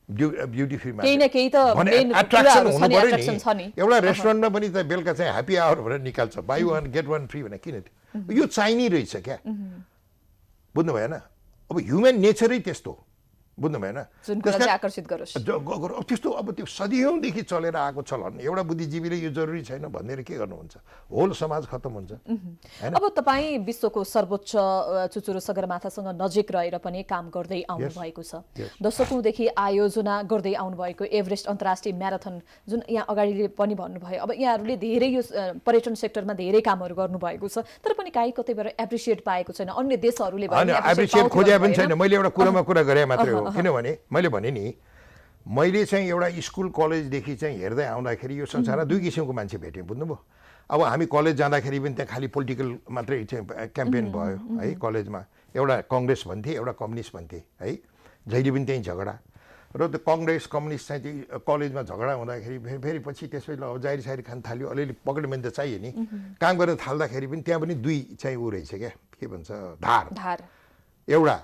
ब्युटी फ्री एट्र्याक्सन हुनु पर्यो नि एउटा रेस्टुरेन्टमा पनि त बेलुका चाहिँ ह्याप्पी आवर भनेर निकाल्छ buy one get one free भनेर किन त्यो यो चाहिने रहेछ क्या बुझ्नु भएन अब ह्युमन नेचरै त्यस्तो बुझ्नु भएन आकर्षित गरोस् त्यस्तो अब त्यो सदियौँदेखि चलेर आएको छ भने एउटा बुद्धिजीवीले यो जरुरी छैन भनेर के गर्नुहुन्छ होल समाज खत्तम हुन्छ अब तपाईँ विश्वको सर्वोच्च चुचुरो सगरमाथासँग नजिक रहेर पनि काम गर्दै आउनु भएको छ दशकौंदेखि आयोजना गर्दै आउनु भएको एभरेस्ट अन्तर्राष्ट्रिय म्याराथन जुन यहाँ अगाडि पनि भन्नुभयो अब यहाँहरूले धेरै यो पर्यटन सेक्टरमा धेरै कामहरू गर्नुभएको छ तर पनि काहीँ कतैबाट एप्रिसिएट पाएको छैन अन्य देशहरूले एप्रिसिएट खोजे पनि छैन मैले एउटा कुरामा कुरा गरे मात्रै हो किनभने मैले भने नि मैले चाहिँ एउटा स्कुल कलेजदेखि चाहिँ हेर्दै आउँदाखेरि यो संसारमा 2 किसिमको मान्छे भेटेँ बुझ्नुभयो अब हामी कलेज जाँदाखेरि पनि त्यहाँ खालि पोलिटिकल मात्रै चाहिँ क्याम्पेन भयो है कलेजमा एउटा काङ्ग्रेस भन्थे एउटा कम्युनिस्ट भन्थे है जहिले पनि त्यही झगडा र त्यो काङ्ग्रेस कम्युनिस्ट चाहिँ कलेजमा झगडा हुँदाखेरि फेरि पछि त्यसपछि अब जाहिर साहिर खान थाल्यो अलिअलि पक्रियो भने त चाहियो नि काम गर्न थाल्दाखेरि पनि त्यहाँ पनि 2 चाहिँ ऊ रहेछ क्या के भन्छ धार एउटा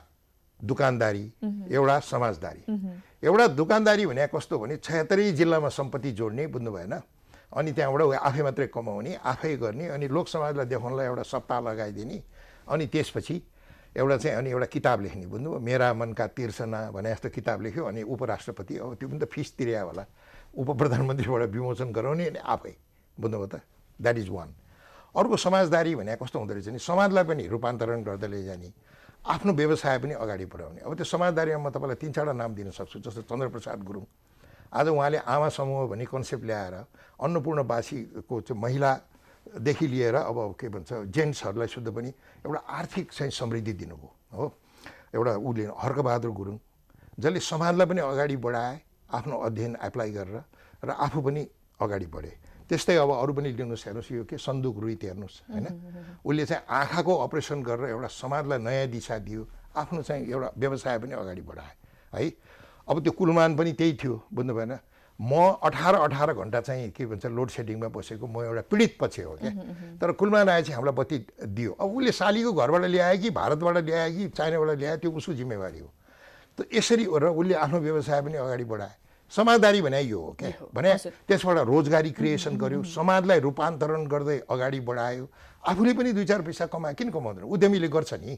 दुकानदारी एउटा समाजदारी एउटा दुकानदारी भने कस्तो भने 76 जिल्लामा सम्पत्ति जोड्ने बुझ्नु भएन अनि त्यहाँबाट आफै मात्रै कमाउने आफै गर्ने अनि लोक समाजलाई देखाउनलाई एउटा सप्ताह लगाइदिने अनि त्यसपछि एउटा चाहिँ अनि एउटा किताब लेख्ने बुझ्नुभयो मेरा मनका तिर्सना भने जस्तो किताब लेख्यो अनि उपराष्ट्रपति अब त्यो पनि त फिस तिर्या होला उप प्रधानमन्त्रीबाट विमोचन गराउने अनि आफै बुझ्नुभयो त द्याट इज वान अर्को समाजदारी भने कस्तो हुँदो रहेछ नि समाजलाई पनि रूपान्तरण गर्दै लैजाने आफ्नो व्यवसाय पनि अगाडि बढाउने अब त्यो समाजदारीमा म तपाईँलाई 3-4 नाम दिन सक्छु जस्तो चन्द्रप्रसाद गुरुङ आज उहाँले आमा समूह भन्ने कन्सेप्ट ल्याएर अन्नपूर्णवासीको चाहिँ महिलादेखि लिएर अब के भन्छ जेन्ट्सहरूलाई शुद्ध पनि एउटा आर्थिक चाहिँ समृद्धि दिनुभयो हो एउटा उसले हर्कबहादुर गुरुङ जसले समाजलाई पनि अगाडि बढाए आफ्नो अध्ययन एप्लाई गरेर र आफू पनि अगाडि बढे त्यस्तै अब अरू पनि लिनुहोस्, हेर्नुहोस् यो के सन्दुक रुइत हेर्नुहोस् होइन, उसले चाहिँ आँखाको अपरेसन गरेर एउटा समाजलाई नयाँ दिशा दियो, आफ्नो चाहिँ एउटा व्यवसाय पनि अगाडि बढाए है। अब त्यो कुलमान पनि त्यही थियो, बुझ्नु भएन। म 18 घन्टा चाहिँ के भन्छ लोड सेडिङमा बसेको, म एउटा पीडित पछि हो क्या। तर कुलमान आएपछि हामीलाई बत्ती दियो। अब उसले सालीको घरबाट ल्यायो कि भारतबाट ल्यायो कि चाइनाबाट ल्यायो, त्यो उसको जिम्मेवारी हो। त यसरी र उसले आफ्नो व्यवसाय पनि अगाडि बढाए। समाजदारी भने यो हो क्या, भने त्यसबाट रोजगारी क्रिएसन गर्यो, समाजलाई रूपान्तरण गर्दै अगाडि बढायो, आफूले पनि 2-4 पैसा कमायो। किन कमाउँदैन, उद्यमीले गर्छ नि।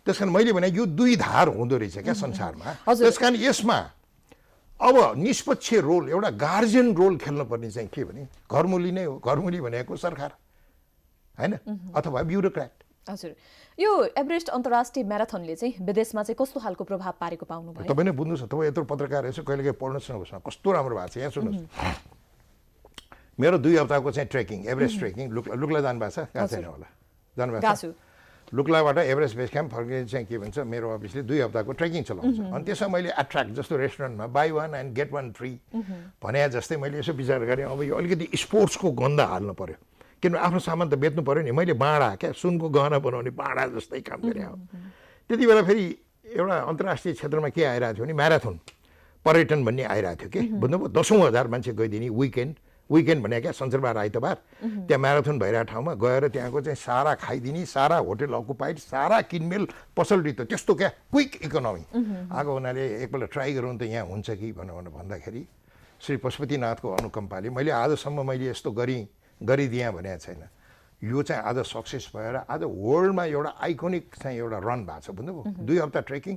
त्यस कारण मैले भने यो दुई धार हुँदो रहेछ क्या संसारमा। त्यस कारण यसमा अब निष्पक्ष रोल, एउटा गार्जियन रोल खेल्नुपर्ने चाहिँ के भने घरमुली नै हो। घरमुली भनेको सरकार होइन, अथवा ब्युरोक्रेट। हजुर, यो एभरेस्ट अन्तर्राष्ट्रिय म्याराथनले चाहिँ विदेशमा चाहिँ कस्तो खालको प्रभाव पारेको पाउनु भयो? तपाईँ नै बुझ्नुहोस् न, तपाईँ यत्रो पत्रकार यसो कहिलेकाहीँ पढ्नुहोस् न, उसमा कस्तो राम्रो भएको छ। यहाँ सुन्नुहोस्, मेरो 2 हप्ताको चाहिँ ट्रेकिङ, एभरेस्ट ट्रेकिङ, लुक्ला जानुभएको छ? गएको छैन होला, जानुभएको छ? लुक्लाबाट एभरेस्ट बेस क्याम्प फर्किने चाहिँ के भन्छ, मेरो अफिसले 2 हप्ताको ट्रेकिङ चलाउँछ। अनि त्यसमा मैले एट्र्याक्ट, जस्तो रेस्टुरेन्टमा buy 1 and get 1 free भने जस्तै मैले यसो विचार गरेँ, अब यो अलिकति स्पोर्ट्सको गन्ध हाल्नु पऱ्यो, किनभने आफ्नो सामान त बेच्नु पऱ्यो नि। मैले बाँडा क्या, सुनको गहना बनाउने बाँडा जस्तै काम गरेँ। त्यति बेला फेरि एउटा अन्तर्राष्ट्रिय क्षेत्रमा के आइरहेको थियो भने म्याराथन पर्यटन भन्ने आइरहेको थियो कि, बुझ्नुभयो। 10,000 मान्छे गइदिने विकेन्ड भने क्या, शनिबार आइतबार त्यहाँ म्याराथन भइरहेको ठाउँमा गएर त्यहाँको चाहिँ सारा खाइदिने, सारा होटेल अकुपाइड, सारा किनमेल पसल रित्यो, त्यस्तो क्या क्विक इकोनोमी आएको हुनाले एकपल्ट ट्राई गरौँ त यहाँ हुन्छ कि भनेर भन्दाखेरि श्री पशुपतिनाथको अनुकम्पाले मैले आजसम्म मैले यस्तो गरिदिएँ भनेको छैन। यो चाहिँ आज सक्सेस भएर आज वर्ल्डमा एउटा आइकोनिक चाहिँ एउटा रन भएको छ, बुझ्नुभयो। 2 हप्ता ट्रेकिङ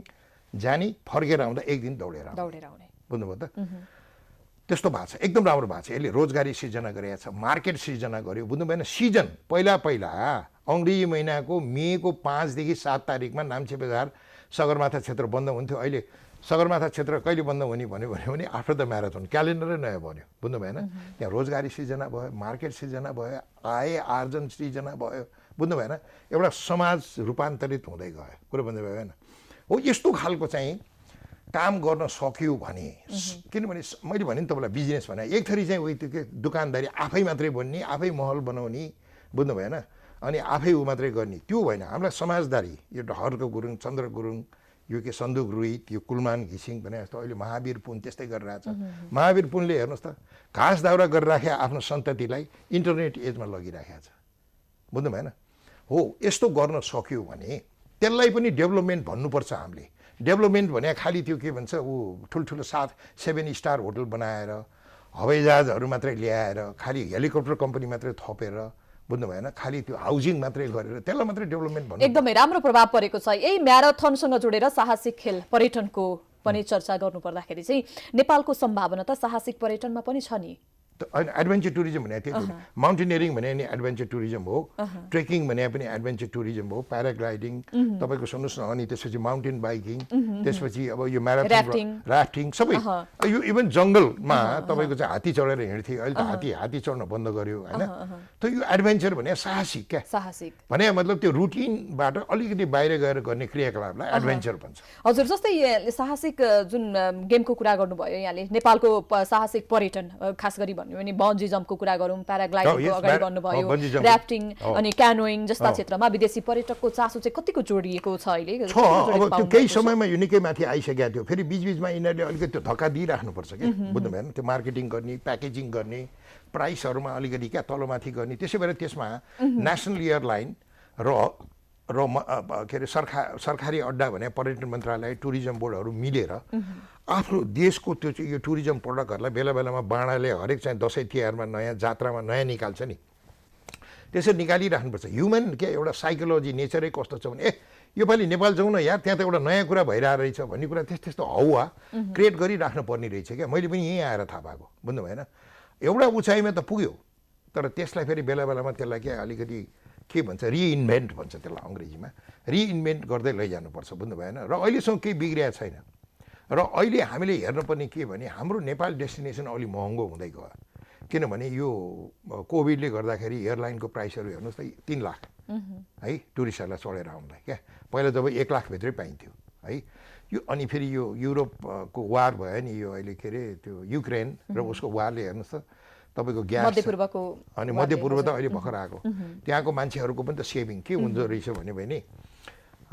जाने, फर्केर आउँदा 1 दिन दौडेर आउने, बुझ्नुभयो त। त्यस्तो भएको छ, एकदम राम्रो भएको छ। यसले रोजगारी सिर्जना गरेको छ, मार्केट सिर्जना गर्यो, बुझ्नु भएन। सिजन पहिला अङ्ग्रेजी महिनाको मेको 5 देखि 7 तारिकमा नाम्चे बजार सगरमाथा क्षेत्र बन्द हुन्थ्यो। अहिले सगरमाथा क्षेत्र कहिले बन्द हुने भन्यो भने आफ्टर द म्याराथन क्यालेन्डरै नयाँ बन्यो, बुझ्नु भएन। त्यहाँ रोजगारी सिर्जना भयो, मार्केट सिर्जना भयो, आय आर्जन सिर्जना भयो, बुझ्नु भएन। एउटा समाज रूपान्तरित हुँदै गयो, कुरो बुझ्नु भएन। हो यस्तो खालको चाहिँ काम गर्न सक्यो भने, किनभने मैले भने नि तपाईँलाई बिजनेस भने एक थरी चाहिँ उयो के दुकानदारी आफै मात्रै बन्ने, आफै महल बनाउने, बुझ्नु भएन, अनि आफै ऊ मात्रै गर्ने, त्यो होइन। हामीलाई समाजदारी, यो हर्क गुरुङ, चन्द्र गुरुङ, यो के सन्दुक रुइत, यो कुलमान घिसिङ भने जस्तो अहिले महावीर पुन त्यस्तै गरिरहेछ। महावीर पुनले हेर्नुहोस् त घाँस दाउरा गरिराखे आफ्नो सन्ततिलाई इन्टरनेट एजमा लगिराखेको छ, बुझ्नु भएन। हो यस्तो गर्न सक्यो भने त्यसलाई पनि डेभलपमेन्ट भन्नुपर्छ हामीले। डेभलपमेन्ट भने खालि त्यो के भन्छ ऊ ठुल्ठुलो 7 स्टार होटल बनाएर, हवाईजहाजहरू मात्रै ल्याएर, खालि हेलिकप्टर कम्पनी मात्रै थपेर, बुझ्नु भएन, खालि त्यो हाउसिङ मात्रै गरेर त्यसलाई मात्रै डेभलपमेन्ट भन्नु। एकदमै राम्रो प्रभाव परेको छ। यही म्याराथनसँग जोडेर साहसिक खेल पर्यटनको पनि चर्चा गर्नुपर्दाखेरि चाहिँ नेपालको सम्भावना त साहसिक पर्यटनमा पनि छ नि। एडभेन्चर टुरिज्म भने त्यही हो, माउन्टेनियरिङ भने नि एडभेन्चर टुरिज्म हो, ट्रेकिङ भने पनि एडभेन्चर टुरिज्म हो, प्याराग्लाइडिङ तपाईँको सुन्नुहोस् न, अनि त्यसपछि माउन्टेन बाइकिङ, त्यसपछि अब यो म्याराथन राफ्टिङ सबै, यो इभन जङ्गलमा तपाईँको चाहिँ हात्ती चढेर हिँड्थे, अहिले त हात्ती चढ्न बन्द गर्यो होइन। त यो एडभेन्चर भने साहसिक क्या, साहसिक भने मतलब त्यो रुटिनबाट अलिकति बाहिर गएर गर्ने क्रियाकलापलाई एडभेन्चर भन्छ। हजुर, जस्तै साहसिक जुन गेमको कुरा गर्नुभयो यहाँले, नेपालको साहसिक पर्यटन खास गरी भने बन्जी जम्पको कुरा गरौँ, प्याराग्लाइडिङको अगाडि गर्नुभयो, र्याफ्टिङ अनि क्यानोइङ जस्ता क्षेत्रमा विदेशी पर्यटकको चासो चाहिँ कतिको जोडिएको छ अहिले? अब त्यो केही समयमा यो निकै माथि आइसकेको थियो, फेरि बीचबीचमा यिनीहरूले अलिकति त्यो धक्का दिइराख्नुपर्छ कि, बुझ्नु भएन। त्यो मार्केटिङ गर्ने, प्याकेजिङ गर्ने, प्राइसहरूमा अलिकति क्या तलमाथि गर्ने। त्यसै भएर त्यसमा नेसनल एयरलाइन र के अरे सरकारी अड्डा भने पर्यटन मन्त्रालय, टुरिज्म बोर्डहरू मिलेर आफ्नो देशको त्यो चाहिँ यो टुरिज्म प्रडक्टहरूलाई बेला बेलामा बाँडाले हरेक चाहिँ दसैँ तिहारमा नयाँ जात्रामा नयाँ निकाल्छ नि, त्यसरी निकालिराख्नुपर्छ। ह्युमन के एउटा साइकोलोजी नेचरै कस्तो छ भने योपालि नेपाल जाउँ न यार, त्यहाँ त एउटा नयाँ कुरा भइरहेको रहेछ भन्ने कुरा त्यस्तो हौवा क्रिएट गरिराख्नु पर्ने रहेछ क्या। मैले पनि यहीँ आएर थाहा पाएको, बुझ्नु भएन। एउटा उचाइमा त पुग्यो, तर त्यसलाई फेरि बेला बेलामा त्यसलाई के अलिकति के भन्छ रिइन्भेन्ट भन्छ त्यसलाई अङ्ग्रेजीमा, रिइन्भेन्ट गर्दै लैजानुपर्छ, बुझ्नु भएन। र अहिलेसम्म केही बिग्रिएको छैन। र अहिले हामीले हेर्नुपर्ने के भने हाम्रो नेपाल डेस्टिनेसन अलि महँगो हुँदै गयो, किनभने यो कोभिडले गर्दाखेरि एयरलाइनको प्राइसहरू हेर्नुहोस् त 3 लाख है टुरिस्टहरूलाई चढेर आउँदा क्या। पहिला जब 1 लाखभित्रै पाइन्थ्यो है। यो अनि फेरि यो युरोपको वार भयो नि, यो अहिले के अरे त्यो युक्रेन र उसको वारले हेर्नुहोस् त तपाईँको ग्यास मध्यपूर्वको अनि मध्यपूर्व त अहिले भर्खर आएको त्यहाँको मान्छेहरूको पनि त सेभिङ के हुँदो रहेछ भने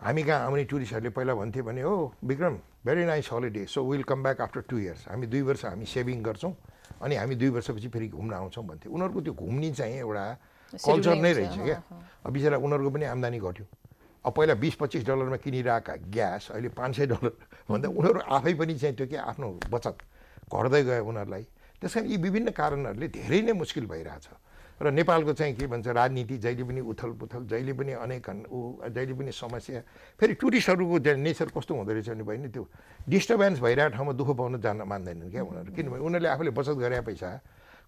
हामी कहाँ आउने टुरिस्टहरूले पहिला भन्थे भने हो Vikram very nice holiday so will come back after 2 years हामी 2 वर्ष हामी सेभिङ गर्छौँ अनि हामी 2 वर्षपछि फेरि घुम्न आउँछौँ भन्थे उनीहरूको त्यो घुम्ने चाहिँ एउटा कल्चर नै रहेछ क्या अब बिचरा उनीहरूको पनि आम्दानी घट्यो अब पहिला $20-25 किनिरहेका ग्यास अहिले $500 भन्दा उनीहरू आफै पनि चाहिँ त्यो के आफ्नो बचत घट्दै गयो उनीहरूलाई त्यस कारण यी विभिन्न कारणहरूले धेरै नै मुस्किल भइरहेछ र नेपालको चाहिँ के भन्छ राजनीति जहिले पनि उथल पुथल जहिले पनि अनेक जहिले पनि समस्या फेरि टुरिस्टहरूको नेचर कस्तो हुँदो रहेछ भने बहिनी त्यो डिस्टर्बेन्स भइरहेको ठाउँमा दुःख पाउन जान मान्दैनन् क्या उनीहरू किनभने उनीहरूले आफूले बचत गरे पैसा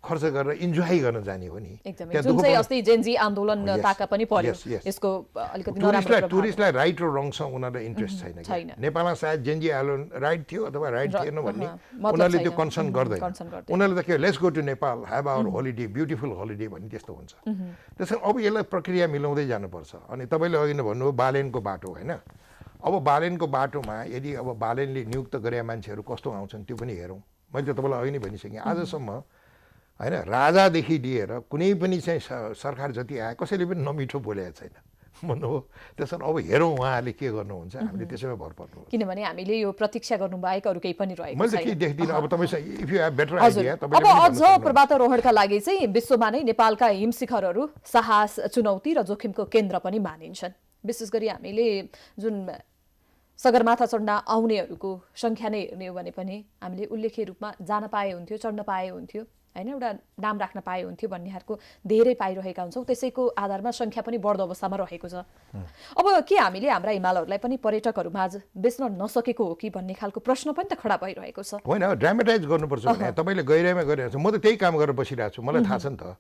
खर्च गरेर इन्जोय गर्न जाने हो नि एकदमै जुन चाहिँ अस्ति जेनजी आन्दोलन ताका पनि पर्यो यसको अलिकति नराम्रो टुरिस्टलाई राइट र रङसँग उनीहरूलाई इन्ट्रेस्ट छैन नेपालमा सायद जेनजी आन्दोलन राइट थियो अथवा राइट थिएन भन्ने उनीहरूले त्यो कन्सर्न गर्दैन उनीहरूले त के let's go to Nepal have our holiday beautiful holiday भन्ने त्यस्तो हुन्छ त्यसैले अब यसलाई प्रक्रिया मिलाउँदै जानुपर्छ अनि तपाईँले अघि नै भन्नुभयो बालेनको बाटो होइन अब बालेनको बाटोमा यदि अब बालेनले नियुक्त गरे मान्छेहरू कस्तो आउँछन् त्यो पनि हेरौँ मैले त तपाईँलाई अघि नै भनिसकेँ आजसम्म होइन राजादेखि लिएर कुनै पनि चाहिँ सरकार जति आए कसैले पनि नमिठो बोलेको छैन भन्नुभयो त्यसो अब हेरौँ उहाँहरूले के गर्नुहुन्छ हामीले त्यसैमा भर पर्नु किनभने हामीले यो प्रतीक्षा गर्नु बाहेक अरू केही पनि रहेको छैन मैले के देख्दिनँ अब तपाईसँग if you have better idea अब अझ पर्वतारोहणका लागि चाहिँ विश्वमा नै नेपालका हिमशिखरहरू साहस चुनौती र जोखिमको केन्द्र पनि मानिन्छन् विशेष गरी हामीले जुन सगरमाथा चढ्न आउनेहरूको सङ्ख्या नै हेर्ने हो भने पनि हामीले उल्लेख्य रूपमा जान पाए हुन्थ्यो चढ्न पाए हुन्थ्यो होइन एउटा नाम राख्न पाए हुन्थ्यो भन्नेहरूको धेरै पाइरहेका हुन्छौँ त्यसैको आधारमा सङ्ख्या पनि बढ्दो अवस्थामा रहेको छ अब के हामीले हाम्रा हिमालहरूलाई पनि पर्यटकहरूमाझ बेच्न नसकेको हो कि भन्ने खालको प्रश्न पनि त खडा भइरहेको छ होइन ड्रामेटाइज गर्नुपर्छ भने तपाईँले गहिराइमा गरिरहेको छ म त त्यही काम गरेर बसिरहेको छु मलाई थाहा छ नि त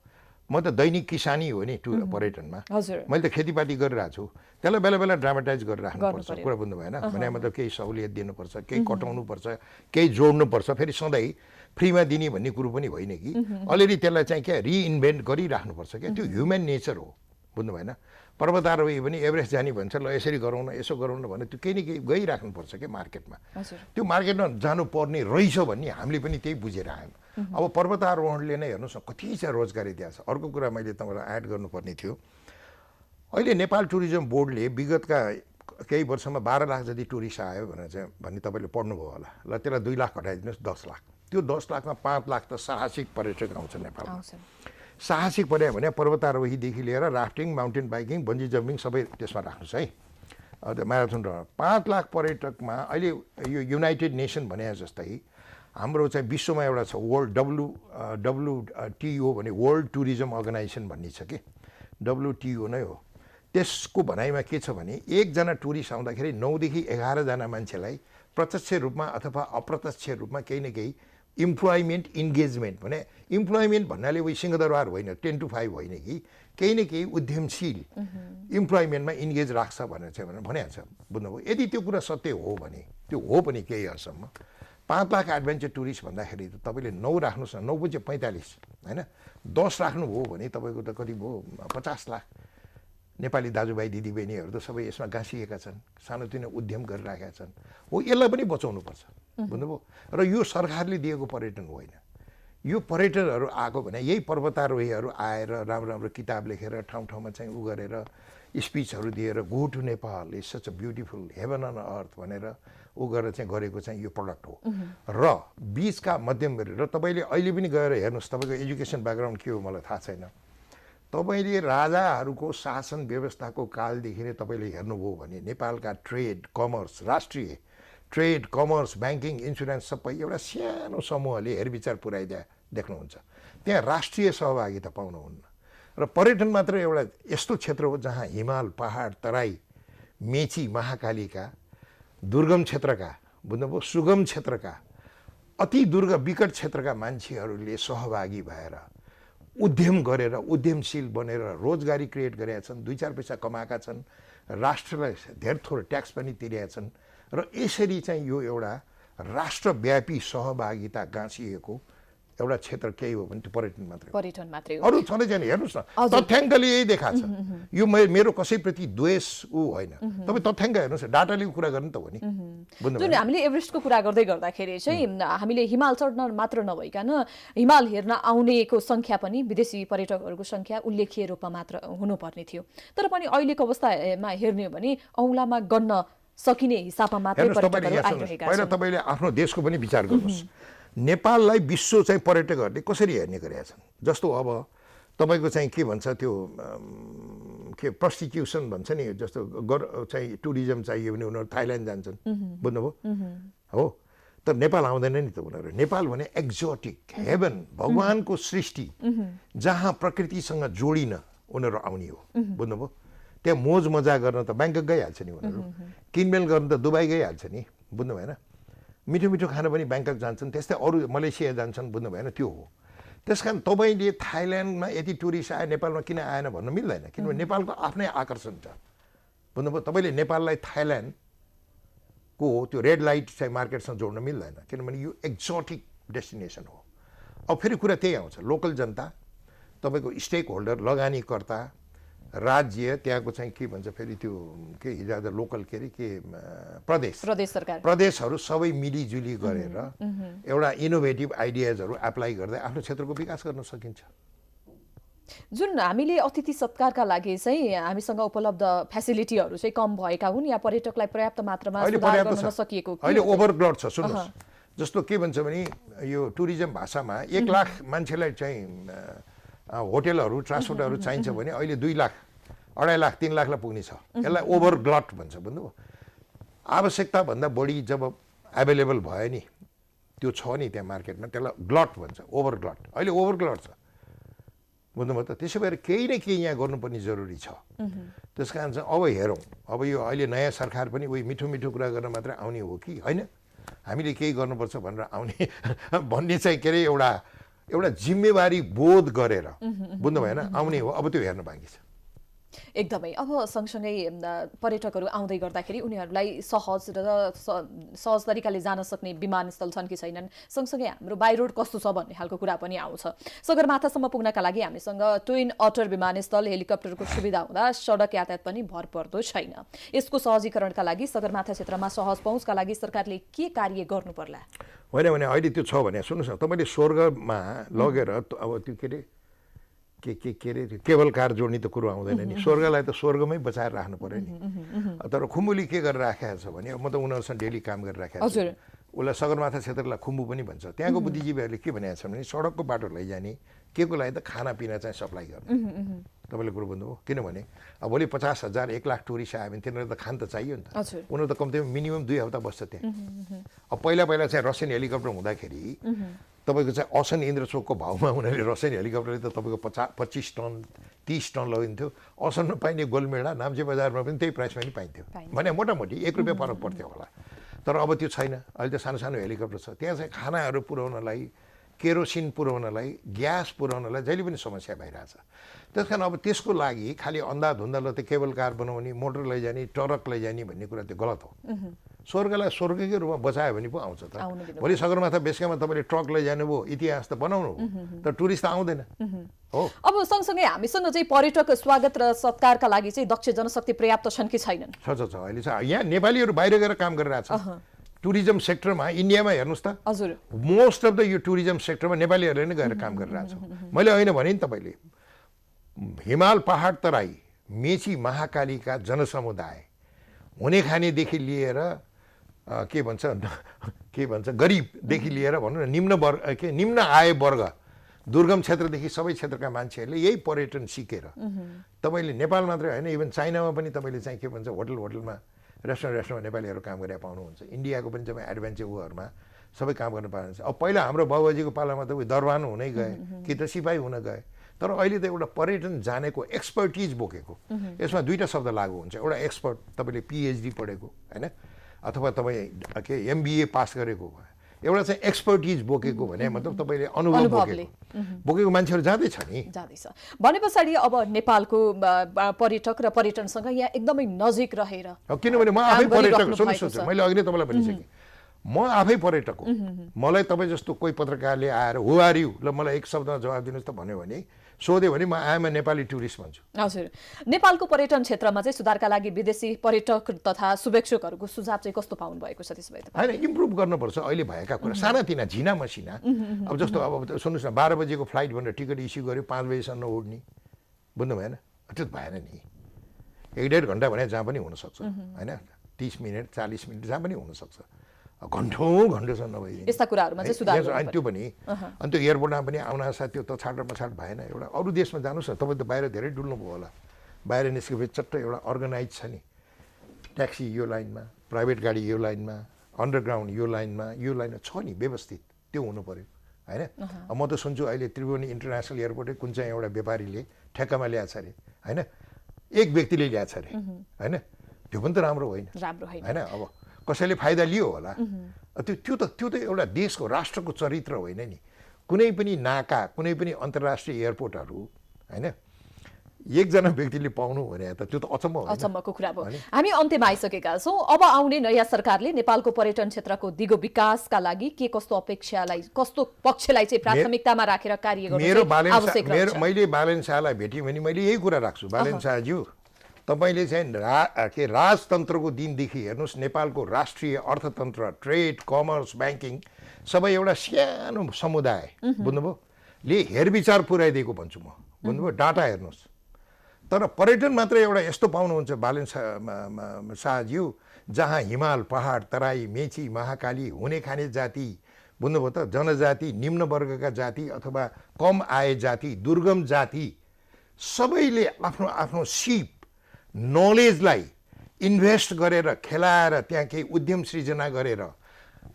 म त दैनिक किसानी हो नि पर्यटनमा मैले त खेतीपाती गरिरहेको छु त्यसलाई बेला बेला ड्रामेटाइज गरेर राख्नुपर्छ कुरा बुझ्नु भएन भने मतलब केही सहुलियत दिनुपर्छ केही कटाउनुपर्छ केही जोड्नुपर्छ फेरि सधैँ फ्रीमा दिने भन्ने कुरो पनि होइन कि अलिअलि त्यसलाई चाहिँ क्या रिइन्भेन्ट गरिराख्नुपर्छ क्या त्यो ह्युमन नेचर हो बुझ्नु भएन पर्वतारोही पनि एभरेस्ट जाने भन्छ ल यसरी गरौँ न यसो गरौँ न भने त्यो केही न केही गइराख्नुपर्छ क्या मार्केटमा त्यो मार्केटमा जानुपर्ने रहेछ भन्ने हामीले पनि त्यही बुझेर आयौँ अब पर्वतारोहणले नै हेर्नुहोस् न कति चाहिँ रोजगारी दिएको छ अर्को कुरा मैले तपाईँलाई एड गर्नुपर्ने थियो अहिले नेपाल टुरिज्म बोर्डले विगतका केही वर्षमा 12 लाख जति टुरिस्ट आयो भनेर चाहिँ भन्ने तपाईँले पढ्नुभयो होला ल त्यसलाई 2 लाख घटाइदिनुहोस् 10 लाख त्यो 10 लाखमा 5 लाख त साहसिक पर्यटक आउँछ नेपालमा साहसिक पर्यटक भने पर्वतारोहीदेखि लिएर rafting mountain biking bungee jumping सबै त्यसमा राख्नुहोस् है म्याराथन 5 लाख पर्यटकमा अहिले यो युनाइटेड नेसन भने जस्तै हाम्रो चाहिँ विश्वमा एउटा छ वर्ल्ड WTO भने वर्ल्ड टुरिज्म अर्गनाइजेसन भन्ने छ कि WTO नै हो त्यसको भनाइमा के छ भने एकजना टुरिस्ट आउँदाखेरि 9 देखि 11 जना मान्छेलाई प्रत्यक्ष रूपमा अथवा अप्रत्यक्ष रूपमा केही न केही इम्प्लोइमेन्ट इन्गेजमेन्ट भने इम्प्लोइमेन्ट भन्नाले उही सिंहदरबार होइन 10 to 5 होइन कि केही न केही उद्यमशील इम्प्लोइमेन्टमा इन्गेज राख्छ भनेर चाहिँ भनेको छ बुझ्नुभयो यदि त्यो कुरा सत्य हो भने त्यो हो पनि केही हदसम्म 5 लाख एडभेन्चर टुरिस्ट भन्दाखेरि त तपाईँले 9 राख्नुहोस् न 9 पुजे 45 होइन 10 राख्नुभयो भने तपाईँको त कति भयो 50 लाख नेपाली दाजुभाइ दिदीबहिनीहरू त सबै यसमा गाँसिएका छन् सानोतिनो उद्यम गरिरहेका छन् हो यसलाई पनि बचाउनुपर्छ बुझ्नुभयो र यो सरकारले दिएको पर्यटन होइन यो पर्यटकहरू आएको भने यही पर्वतारोहीहरू आएर राम्रो राम्रो किताब लेखेर ठाउँ ठाउँमा चाहिँ उ गरेर स्पिचहरू दिएर go to Nepal is such a beautiful heaven on earth भनेर उ गरेर चाहिँ गरेको चाहिँ यो प्रडक्ट हो र बिचका मध्यम र तपाईँले अहिले पनि गएर हेर्नुहोस् तपाईँको एजुकेसन ब्याकग्राउन्ड के हो मलाई थाहा छैन तपाईँले राजाहरूको शासन व्यवस्थाको कालदेखि नै तपाईँले हेर्नुभयो भने नेपालका ट्रेड कमर्स राष्ट्रिय ट्रेड कमर्स ब्याङ्किङ इन्सुरेन्स सबै एउटा सानो समूहले हेरविचार पुऱ्याइदिया देख्नुहुन्छ त्यहाँ राष्ट्रिय सहभागिता पाउनुहुन्न र पर्यटन मात्र एउटा यस्तो क्षेत्र हो जहाँ हिमाल पहाड तराई मेची महाकालीका दुर्गम क्षेत्रका बुझ्नुभयो सुगम क्षेत्रका अति दुर्गम विकट क्षेत्रका मान्छेहरूले सहभागी भएर उद्यम गरेर उद्यमशील बनेर रोजगारी क्रिएट गरेका छन् 2-4 पैसा कमाएका छन् राष्ट्रलाई धेर थोर ट्याक्स पनि तिरेका छन् र यसरी चाहिँ यो एउटा राष्ट्रव्यापी सहभागिता गाँसिएको एउटा क्षेत्र केही हो भने त्यो पर्यटन मात्रै हो। पर्यटन मात्रै हो। अरू छँदै छैन, हेर्नुहोस् न, तथ्याङ्कले यही देखाएको छ। यो मेरो कसैप्रति द्वेष होइन, तपाईँ तथ्याङ्क हेर्नुहोस्, डाटाले कुरा गर्नु त हो नि। जुन हामीले एभरेस्टको कुरा गर्दै गर्दाखेरि चाहिँ हामीले हिमाल चढ्न मात्र नभइकन हिमाल हेर्न आउनेको सङ्ख्या पनि विदेशी पर्यटकहरूको सङ्ख्या उल्लेखीय रूपमा मात्र हुनुपर्ने थियो। तर पनि अहिलेको अवस्थामा हेर्ने हो भने औँलामा गन्न सकिने हिसाबमा मात्रै पर्यटकहरू आइरहेका छन्। पहिला तपाईँले आफ्नो देशको पनि विचार गर्नुहोस्। नेपाललाई विश्व चाहिँ पर्यटकहरूले कसरी हेर्ने गरेका छन्? जस्तो अब तपाईँको चाहिँ के भन्छ त्यो के प्रस्टिट्युसन भन्छ नि, जस्तो चाहिँ टुरिज्म चाहियो भने उनीहरू थाइल्यान्ड जान्छन्, बुझ्नुभयो हो। तर नेपाल आउँदैन नि त उनीहरू। नेपाल भने एक्जोटिक हेभन, भगवानको सृष्टि, जहाँ प्रकृतिसँग जोडिन उनीहरू आउने हो, बुझ्नुभयो। त्यहाँ मोज मजा गर्न त ब्याङ्कक गइहाल्छ नि उनीहरू, किनमेल गर्न त दुबई गइहाल्छ नि, बुझ्नु भएन। मिठो मिठो खाना पनि ब्याङ्कक जान्छन्, त्यस्तै अरू मलेसिया जान्छन्, बुझ्नु भएन। त्यो हो। त्यस कारण तपाईँले थाइल्यान्डमा यति टुरिस्ट आयो, नेपालमा किन आएन भन्न मिल्दैन, किनभने नेपालको आफ्नै आकर्षण छ, बुझ्नुभयो। तपाईँले नेपाललाई थाइल्यान्डको त्यो रेड लाइट चाहिँ मार्केटसँग जोड्न मिल्दैन, किनभने यो एक्जोटिक डेस्टिनेसन हो। अब फेरि कुरा त्यही आउँछ, लोकल जनता, तपाईँको स्टेक होल्डर, लगानीकर्ता, राज्य, त्यहाँको चाहिँ के भन्छ फेरि त्यो के हिजो आज लोकल के अरे के प्रदेश सरकार, प्रदेशहरू सबै मिलिजुली गरेर एउटा इनोभेटिभ आइडियाजहरू एप्लाई गर्दै आफ्नो क्षेत्रको विकास गर्न सकिन्छ। जुन हामीले अतिथि सत्कारका लागि चाहिँ हामीसँग उपलब्ध फेसिलिटीहरू चाहिँ कम भएका हुन् या पर्यटकलाई पर्याप्त मात्रामा सुधार गर्न नसकिएको, अहिले ओभरग्लड छ। सुन्नुहोस्, जस्तो के भन्छ भने यो टुरिज्म भाषामा 1 लाख मान्छेलाई चाहिँ होटेलहरू ट्रान्सपोर्टहरू चाहिन्छ भने अहिले 2 लाख, 2.5 लाख, 3 लाखलाई पुग्ने छ। यसलाई ओभरग्लट भन्छ, बुझ्नुभयो। आवश्यकताभन्दा बढी जब एभाइलेबल भयो नि, त्यो छ नि त्यहाँ मार्केटमा, त्यसलाई ग्लट भन्छ, ओभरग्लट। अहिले ओभरग्लट छ, बुझ्नुभयो त। त्यसो भएर केही न केही यहाँ गर्नुपर्ने जरुरी छ। त्यस कारण चाहिँ अब हेरौँ, अब यो अहिले नयाँ सरकार पनि उही मिठो मिठो कुरा गर्न मात्रै आउने हो कि होइन, हामीले केही गर्नुपर्छ भनेर आउने भन्ने चाहिँ के अरे एउटा जिम्मेवारी बोध गरेर, बुझ्नु भएन, आउने हो। अब त्यो हेर्न बाँकी छ। एकदमै। अब सँगसँगै पर्यटकहरू आउँदै गर्दाखेरि उनीहरूलाई सहज र सहज तरिकाले जान सक्ने विमानस्थल छन् कि छैनन्, सँगसँगै हाम्रो बाई रोड कस्तो छ भन्ने खालको कुरा पनि आउँछ। सगरमाथासम्म पुग्नका लागि हामीसँग ट्विन अटर विमानस्थल, हेलिकप्टरको सुविधा हुँदा सडक यातायात पनि भरपर्दो छैन। यसको सहजीकरणका लागि सगरमाथा क्षेत्रमा सहज पहुँचका लागि सरकारले के कार्य गर्नु पर्ला? होइन भने अहिले त्यो छ भने सुन्नुहोस् न, तपाईँले स्वर्गमा लगेर अब त्यो के अरे केबल कार जोड्ने त कुरो आउँदैन नि। स्वर्गलाई त स्वर्गमै बचाएर राख्नु पर्यो नि। तर खुम्बुली के गरेर राखेको छ भने, म त उनीहरूसँग डेली काम गरेर राखेको छु, उसलाई सगरमाथा क्षेत्रलाई खुम्बु पनि भन्छ। त्यहाँको बुद्धिजीवीहरूले के भनेको छ भने सडकको बाटो लैजाने के को लागि त खानापिना चाहिँ सप्लाई गर्ने, तपाईँले कुरो बुझ्नुभयो। किनभने अब भोलि 50,000 1 लाख टुरिस्ट आयो भने तिनीहरू त खान त चाहियो नि त। उनीहरू त कम्तीमा मिनिमम 2 हप्ता बस्छ त्यहाँ। अब पहिला चाहिँ रसियन हेलिकप्टर हुँदाखेरि तपाईँको चाहिँ असन इन्द्रचोकको भाउमा उनीहरूले रसियन हेलिकप्टरले त तपाईँको 25 टन 30 टन लगिन्थ्यो। असनमा पाइने गोलमेडा नाम्चे बजारमा पनि त्यही प्राइसमा पनि पाइन्थ्यो भने मोटामोटी 1 रुपियाँ फरक पर्थ्यो होला। तर अब त्यो छैन। अहिले त सानो सानो हेलिकप्टर छ। त्यहाँ चाहिँ खानाहरू पुर्याउनलाई, केरोसिन पुर्याउनलाई, ग्यास पुर्याउनलाई जहिले पनि समस्या भइरहेछ। त्यस कारण अब त्यसको लागि खालि अन्धाधुन्दालाई त केबल कार बनाउने, मोटर लैजाने, ट्रक लैजाने भन्ने कुरा त्यो गलत हो। स्वर्गलाई स्वर्गकै रूपमा बचायो भने पो आउँछ त। भोलि सगरमाथा बेसकामा तपाईँले ट्रक लैजानु भयो, इतिहास त बनाउनु हो, तर टुरिस्ट त आउँदैन हो। अब सँगसँगै हामीसँग चाहिँ पर्यटक स्वागत र सत्कारका लागि चाहिँ दक्ष जनशक्ति पर्याप्त छन् कि छैनन्? छ अहिले चाहिँ यहाँ नेपालीहरू बाहिर गएर काम गरिरहेछ। टुरिज्म सेक्टरमा इन्डियामा हेर्नुहोस् त, हजुर, मोस्ट अफ द यो टुरिज्म सेक्टरमा नेपालीहरूले नै गएर काम गरिरहेछ। मैले होइन भने नि तपाईँले हिमाल पहाड तराई मेची महाकालीका जनसमुदाय हुने खानेदेखि लिएर के भन्छ गरिबदेखि लिएर भनौँ न निम्न आय वर्ग, दुर्गम क्षेत्रदेखि सबै क्षेत्रका मान्छेहरूले यही पर्यटन सिकेर तपाईँले नेपाल मात्रै होइन, इभन चाइनामा पनि तपाईँले चाहिँ के भन्छ होटलमा रेस्टुरेन्टमा नेपालीहरू काम गरेर पाउनुहुन्छ। इन्डियाको पनि तपाईँ एडभेन्चर उयोहरूमा सबै काम गर्न पाउनुहुन्छ। अब पहिला हाम्रो बाबुआजीको पालामा त उयो दरबान हुनै गए कि त सिपाही हुन गए। तर अहिले त एउटा पर्यटन जानेको एक्सपर्टिज बोकेको, यसमा 2टा शब्द लागु हुन्छ। एउटा एक्सपर्ट, तपाईँले PhD पढेको होइन, अथवा तपाईँ के MBA पास गरेको, एउटा चाहिँ एक्सपर्टिज बोकेको भने मतलब तपाईँले अनुभव बोकेको मान्छेहरू जाँदैछ नि, जाँदैछ भने पछाडि अब नेपालको पर्यटक र पर्यटनसँग यहाँ एकदमै नजिक रहेर, किनभने म आफै पर्यटक, सुन्नुहोस् मैले अघि नै तपाईँलाई भनिसकेँ, म आफै पर्यटक हो, मलाई तपाईँ जस्तो कोही पत्रकारले आएर हु आर यु ल मलाई एक शब्दमा जवाब दिनुहोस् त भन्यो भने सोध्यो भने म आएम नेपाली टुरिस्ट भन्छु। हजुर, नेपालको पर्यटन क्षेत्रमा चाहिँ सुधारका लागि विदेशी पर्यटक तथा शुभेच्छुकहरूको सुझाव चाहिँ कस्तो पाउनु भएको छ त्यसो भए त? होइन, इम्प्रुभ गर्नुपर्छ अहिले भएका कुरा सानातिना झिना मसिना। अब जस्तो अब सुन्नुहोस् न 12 बजेको फ्लाइट भनेर टिकट इस्यु गर्यो 5 बजीसम्म उड्ने, बुझ्नु भएन? त्यो भएन नि। 1.5 घन्टा भने जहाँ पनि हुनसक्छ होइन, 30 मिनट 40 मिनट जहाँ पनि हुनसक्छ, घन्टौँ घन्टोसम्म नभइदिने यस्ता कुराहरूमा चाहिँ सुधार अनि त्यो पनि अनि त्यो एयरपोर्टमा पनि आउन साथ त्यो त छाट पछाट भएन। एउटा अरू देशमा जानुहोस् न, तपाईँ त बाहिर धेरै डुल्नुभयो होला, बाहिर निस्केपछि चट्ट एउटा अर्गनाइज छ नि, ट्याक्सी यो लाइनमा, प्राइभेट गाडी यो लाइनमा, अन्डरग्राउन्ड यो लाइनमा छ नि व्यवस्थित, त्यो हुनु पऱ्यो होइन। म त सुन्छु अहिले त्रिभुवन इन्टरनेसनल एयरपोर्टै कुन चाहिँ एउटा व्यापारीले ठेक्कामा ल्याएको छ अरे होइन, एक व्यक्तिले ल्याएको छ अरे होइन, त्यो पनि त राम्रो होइन होइन। अब कसैले फाइदा लियो होला, त्यो त एउटा देशको राष्ट्रको चरित्र होइन नि। कुनै पनि नाका, कुनै पनि अन्तर्राष्ट्रिय एयरपोर्टहरू होइन एकजना व्यक्तिले पाउनु भने त त्यो त अचम्मको कुरा भयो। हामी अन्त्यमा आइसकेका छौँ। अब आउने नयाँ सरकारले नेपालको पर्यटन क्षेत्रको दिगो विकासका लागि के कस्तो अपेक्षालाई, कस्तो पक्षलाई चाहिँ प्राथमिकतामा राखेर कार्य गर्नु आवश्यक रहन्छ? मैले बालेन शाहलाई भेटेँ भने मैले यही कुरा राख्छु, बालेन शाहज्यू तपाईँले चाहिँ राजतन्त्रको दिनदेखि हेर्नुहोस् नेपालको राष्ट्रिय अर्थतन्त्र, ट्रेड, कमर्स, ब्याङ्किङ सबै एउटा सानो समुदाय बुझ्नुभयो ले हेरविचार पुर्याइदिएको भन्छु म, बुझ्नुभयो? डाटा हेर्नुहोस्। तर पर्यटन मात्रै एउटा यस्तो पाउनुहुन्छ बालेन शाहज्यू जहाँ हिमाल, पहाड, तराई, मेची, महाकाली, हुने खाने जाति, बुझ्नुभयो त, जनजाति, निम्न वर्गका जाति अथवा कम आय जाति, दुर्गम जाति सबैले आफ्नो आफ्नो सिप नलेजलाई इन्भेस्ट गरेर खेलाएर त्यहाँ केही उद्यम सृजना गरेर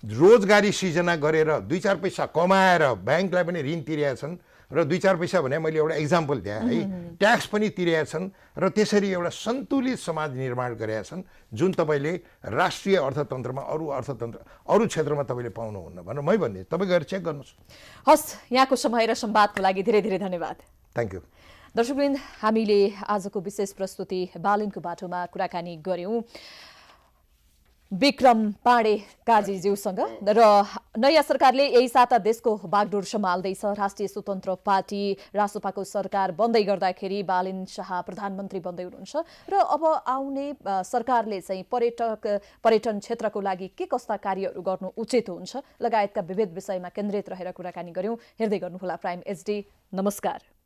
रोजगारी सृजना गरेर 2-4 पैसा कमाएर ब्याङ्कलाई पनि ऋण तिरेका छन् र 2-4 पैसा भने मैले एउटा इक्जाम्पल दिएँ है, ट्याक्स पनि तिरेका छन् र त्यसरी एउटा सन्तुलित समाज निर्माण गरेका छन् जुन तपाईँले राष्ट्रिय अर्थतन्त्रमा अरू क्षेत्रमा तपाईँले पाउनुहुन्न भनेर मै भन्ने। तपाईँ गएर चेक गर्नुहोस्। हस्, यहाँको समय र संवादको लागि धेरै धेरै धन्यवाद। Thank you. दर्शकवृन्द, हामीले आजको विशेष प्रस्तुति बालेनको बाटोमा कुराकानी गऱ्यौँ विक्रम पाण्डे काजीज्यूसँग। र नयाँ सरकारले यही साता देशको बागडोर सम्हाल्दैछ। राष्ट्रिय स्वतन्त्र पार्टी रासोपाको सरकार बन्दै गर्दाखेरि बालेन शाह प्रधानमन्त्री बन्दै हुनुहुन्छ र अब आउने सरकारले चाहिँ पर्यटन क्षेत्रको लागि के कस्ता कार्यहरू गर्नु उचित हुन्छ लगायतका विविध विषयमा केन्द्रित रहेर कुराकानी गऱ्यौँ। हेर्दै गर्नुहोला प्राइम HD। नमस्कार।